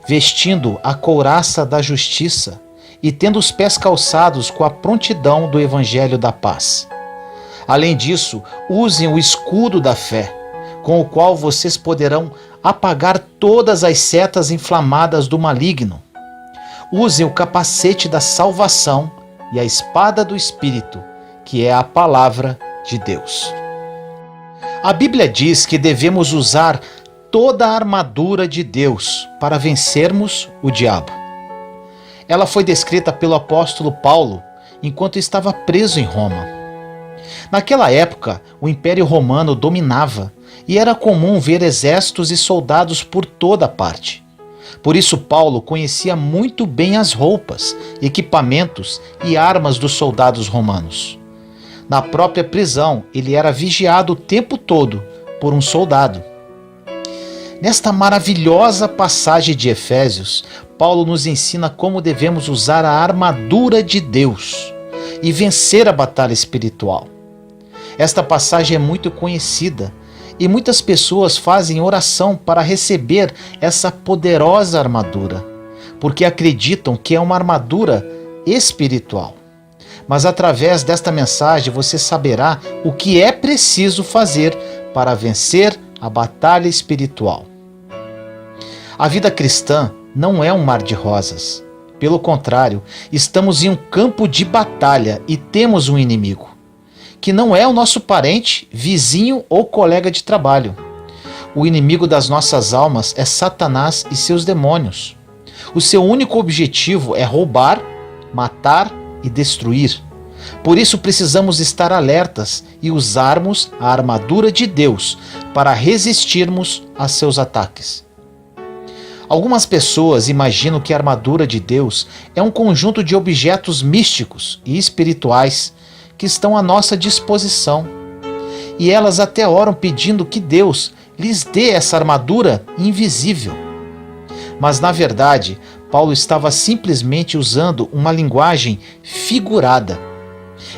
vestindo a couraça da justiça e tendo os pés calçados com a prontidão do evangelho da paz. Além disso, usem o escudo da fé, com o qual vocês poderão apagar todas as setas inflamadas do maligno. Usem o capacete da salvação e a espada do Espírito, que é a palavra de Deus. A Bíblia diz que devemos usar toda a armadura de Deus para vencermos o diabo. Ela foi descrita pelo apóstolo Paulo enquanto estava preso em Roma. Naquela época, o Império Romano dominava e era comum ver exércitos e soldados por toda parte. Por isso, Paulo conhecia muito bem as roupas, equipamentos e armas dos soldados romanos. Na própria prisão, ele era vigiado o tempo todo por um soldado. Nesta maravilhosa passagem de Efésios, Paulo nos ensina como devemos usar a armadura de Deus e vencer a batalha espiritual. Esta passagem é muito conhecida e muitas pessoas fazem oração para receber essa poderosa armadura, porque acreditam que é uma armadura espiritual. Mas através desta mensagem você saberá o que é preciso fazer para vencer a batalha espiritual. A vida cristã não é um mar de rosas. Pelo contrário, estamos em um campo de batalha e temos um inimigo, que não é o nosso parente, vizinho ou colega de trabalho. O inimigo das nossas almas é Satanás e seus demônios. O seu único objetivo é roubar, matar e destruir. Por isso precisamos estar alertas e usarmos a armadura de Deus para resistirmos a seus ataques. Algumas pessoas imaginam que a armadura de Deus é um conjunto de objetos místicos e espirituais que estão à nossa disposição. E elas até oram pedindo que Deus lhes dê essa armadura invisível. Mas na verdade, Paulo estava simplesmente usando uma linguagem figurada.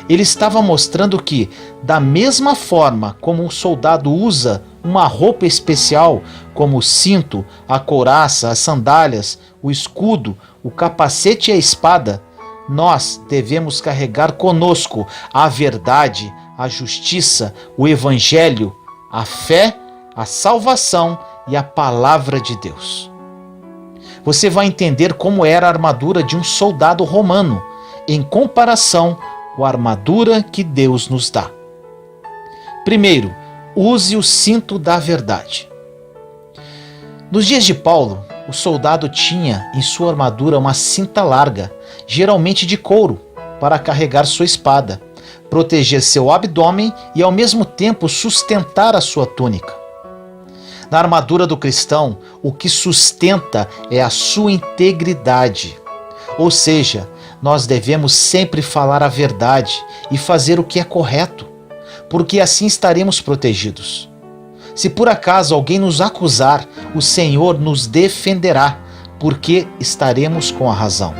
Ele estava mostrando que, da mesma forma como um soldado usa uma roupa especial, como o cinto, a couraça, as sandálias, o escudo, o capacete e a espada, nós devemos carregar conosco a verdade, a justiça, o evangelho, a fé, a salvação e a palavra de Deus. Você vai entender como era a armadura de um soldado romano, em comparação com a armadura que Deus nos dá. Primeiro, Use o cinto da verdade. Nos dias de Paulo, o soldado tinha em sua armadura uma cinta larga, geralmente de couro, para carregar sua espada, proteger seu abdômen e ao mesmo tempo sustentar a sua túnica. Na armadura do cristão, o que sustenta é a sua integridade. Ou seja, nós devemos sempre falar a verdade e fazer o que é correto, porque assim estaremos protegidos. Se por acaso alguém nos acusar, o Senhor nos defenderá, porque estaremos com a razão.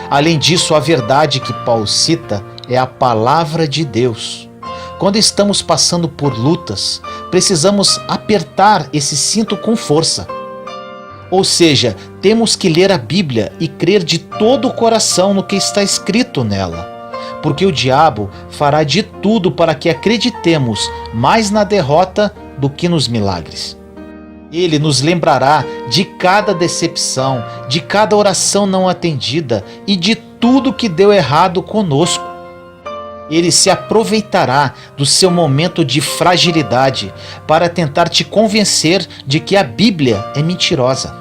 Além disso, a verdade que Paulo cita é a palavra de Deus. Quando estamos passando por lutas, precisamos apertar esse cinto com força. Ou seja, temos que ler a Bíblia e crer de todo o coração no que está escrito nela, porque o diabo fará de tudo para que acreditemos mais na derrota do que nos milagres. Ele nos lembrará de cada decepção, de cada oração não atendida e de tudo que deu errado conosco. Ele se aproveitará do seu momento de fragilidade para tentar te convencer de que a Bíblia é mentirosa.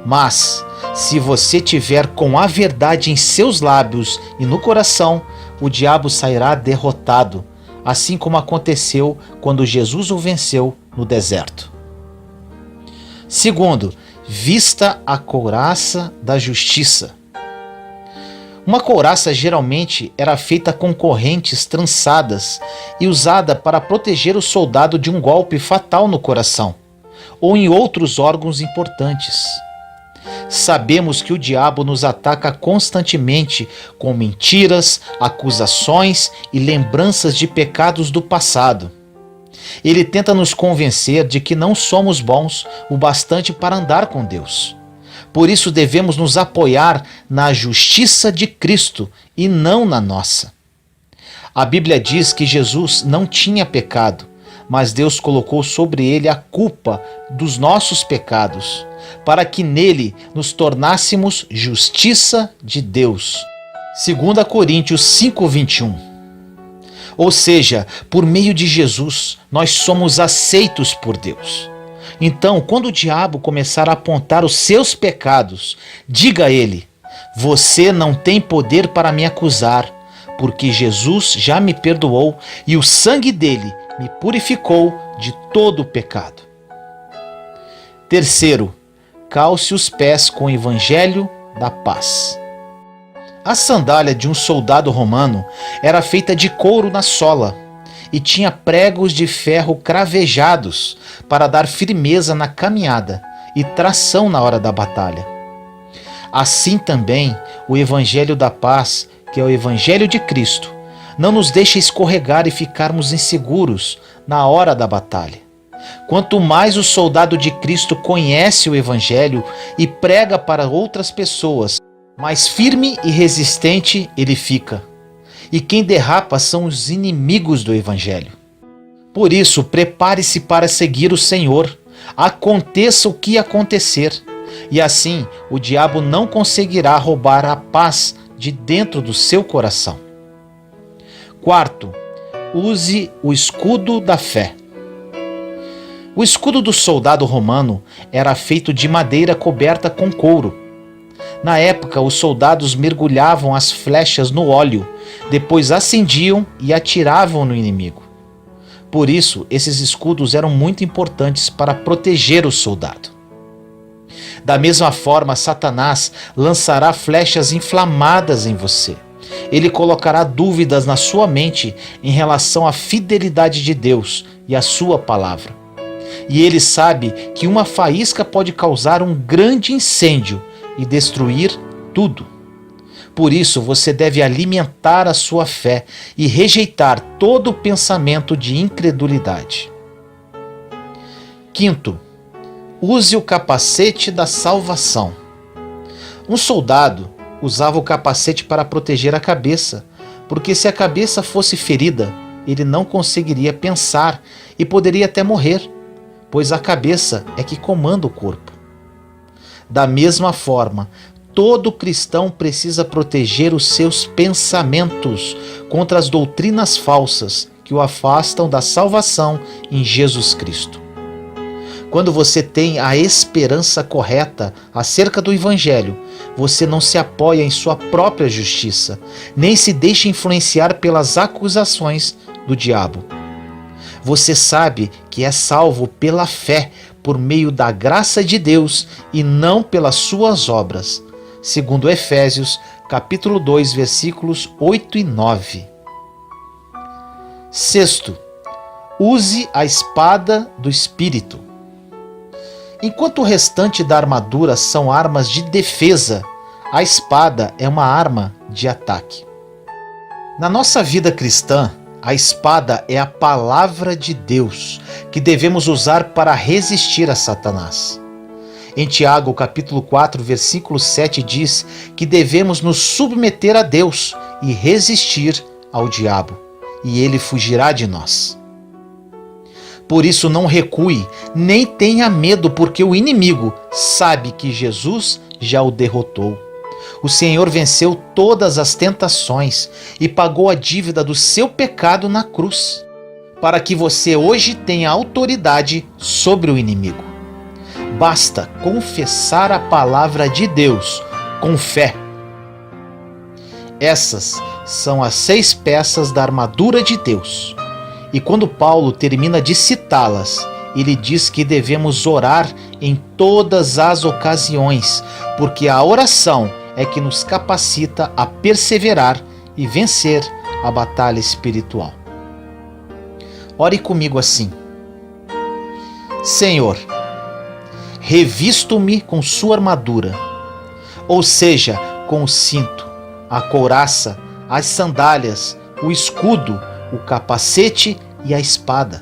Mas, se você tiver com a verdade em seus lábios e no coração, o diabo sairá derrotado, assim como aconteceu quando Jesus o venceu no deserto. Segundo, vista a couraça da justiça. Uma couraça geralmente era feita com correntes trançadas e usada para proteger o soldado de um golpe fatal no coração ou em outros órgãos importantes. Sabemos que o diabo nos ataca constantemente com mentiras, acusações e lembranças de pecados do passado. Ele tenta nos convencer de que não somos bons o bastante para andar com Deus. Por isso devemos nos apoiar na justiça de Cristo e não na nossa. A Bíblia diz que Jesus não tinha pecado, mas Deus colocou sobre ele a culpa dos nossos pecados, para que nele nos tornássemos justiça de Deus. 2 Coríntios 5:21. Ou seja, por meio de Jesus, nós somos aceitos por Deus. Então, quando o diabo começar a apontar os seus pecados, diga a ele: você não tem poder para me acusar, porque Jesus já me perdoou e o sangue dele me purificou de todo o pecado. Terceiro, calce os pés com o evangelho da paz. A sandália de um soldado romano era feita de couro na sola e tinha pregos de ferro cravejados para dar firmeza na caminhada e tração na hora da batalha. Assim também, o evangelho da paz, que é o evangelho de Cristo, não nos deixa escorregar e ficarmos inseguros na hora da batalha. Quanto mais o soldado de Cristo conhece o evangelho e prega para outras pessoas, mais firme e resistente ele fica. E quem derrapa são os inimigos do evangelho. Por isso, prepare-se para seguir o Senhor, aconteça o que acontecer, e assim o diabo não conseguirá roubar a paz de dentro do seu coração. Quarto, use o escudo da fé. O escudo do soldado romano era feito de madeira coberta com couro. Na época, os soldados mergulhavam as flechas no óleo, depois acendiam e atiravam no inimigo. Por isso, esses escudos eram muito importantes para proteger o soldado. Da mesma forma, Satanás lançará flechas inflamadas em você. Ele colocará dúvidas na sua mente em relação à fidelidade de Deus e à sua palavra. E ele sabe que uma faísca pode causar um grande incêndio e destruir tudo. Por isso, você deve alimentar a sua fé e rejeitar todo pensamento de incredulidade. Quinto, use o capacete da salvação. Um soldado usava o capacete para proteger a cabeça, porque se a cabeça fosse ferida, ele não conseguiria pensar e poderia até morrer, pois a cabeça é que comanda o corpo. Da mesma forma, todo cristão precisa proteger os seus pensamentos contra as doutrinas falsas que o afastam da salvação em Jesus Cristo. Quando você tem a esperança correta acerca do Evangelho, você não se apoia em sua própria justiça, nem se deixa influenciar pelas acusações do diabo. Você sabe que é salvo pela fé, por meio da graça de Deus e não pelas suas obras, segundo Efésios, capítulo 2, versículos 8 e 9. Sexto, use a espada do Espírito. Enquanto o restante da armadura são armas de defesa, a espada é uma arma de ataque. Na nossa vida cristã, a espada é a palavra de Deus, que devemos usar para resistir a Satanás. Em Tiago, capítulo 4, versículo 7 diz que devemos nos submeter a Deus e resistir ao diabo, e ele fugirá de nós. Por isso não recue, nem tenha medo, porque o inimigo sabe que Jesus já o derrotou. O Senhor venceu todas as tentações e pagou a dívida do seu pecado na cruz, para que você hoje tenha autoridade sobre o inimigo. Basta confessar a palavra de Deus com fé. Essas são as 6 peças da armadura de Deus. E quando Paulo termina de citá-las, ele diz que devemos orar em todas as ocasiões, porque a oração é que nos capacita a perseverar e vencer a batalha espiritual. Ore comigo assim: Senhor, revisto-me com sua armadura, ou seja, com o cinto, a couraça, as sandálias, o escudo, o capacete e a espada,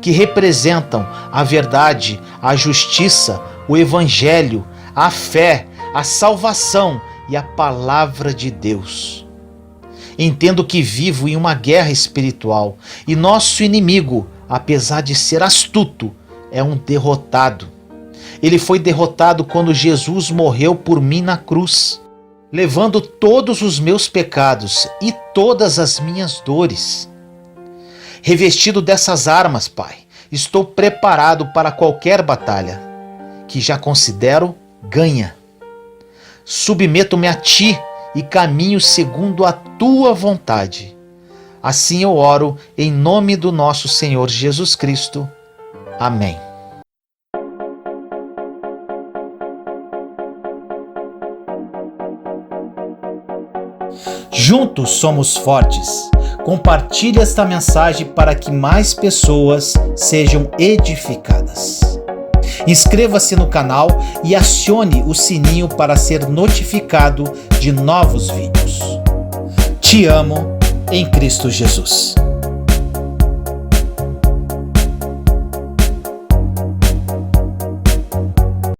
que representam a verdade, a justiça, o evangelho, a fé, a salvação e a palavra de Deus. Entendo que vivo em uma guerra espiritual e nosso inimigo, apesar de ser astuto, é um derrotado. Ele foi derrotado quando Jesus morreu por mim na cruz, levando todos os meus pecados e todas as minhas dores. Revestido dessas armas, Pai, estou preparado para qualquer batalha, que já considero ganha. Submeto-me a Ti e caminho segundo a Tua vontade. Assim eu oro em nome do nosso Senhor Jesus Cristo. Amém. Juntos somos fortes. Compartilhe esta mensagem para que mais pessoas sejam edificadas. Inscreva-se no canal e acione o sininho para ser notificado de novos vídeos. Te amo em Cristo Jesus.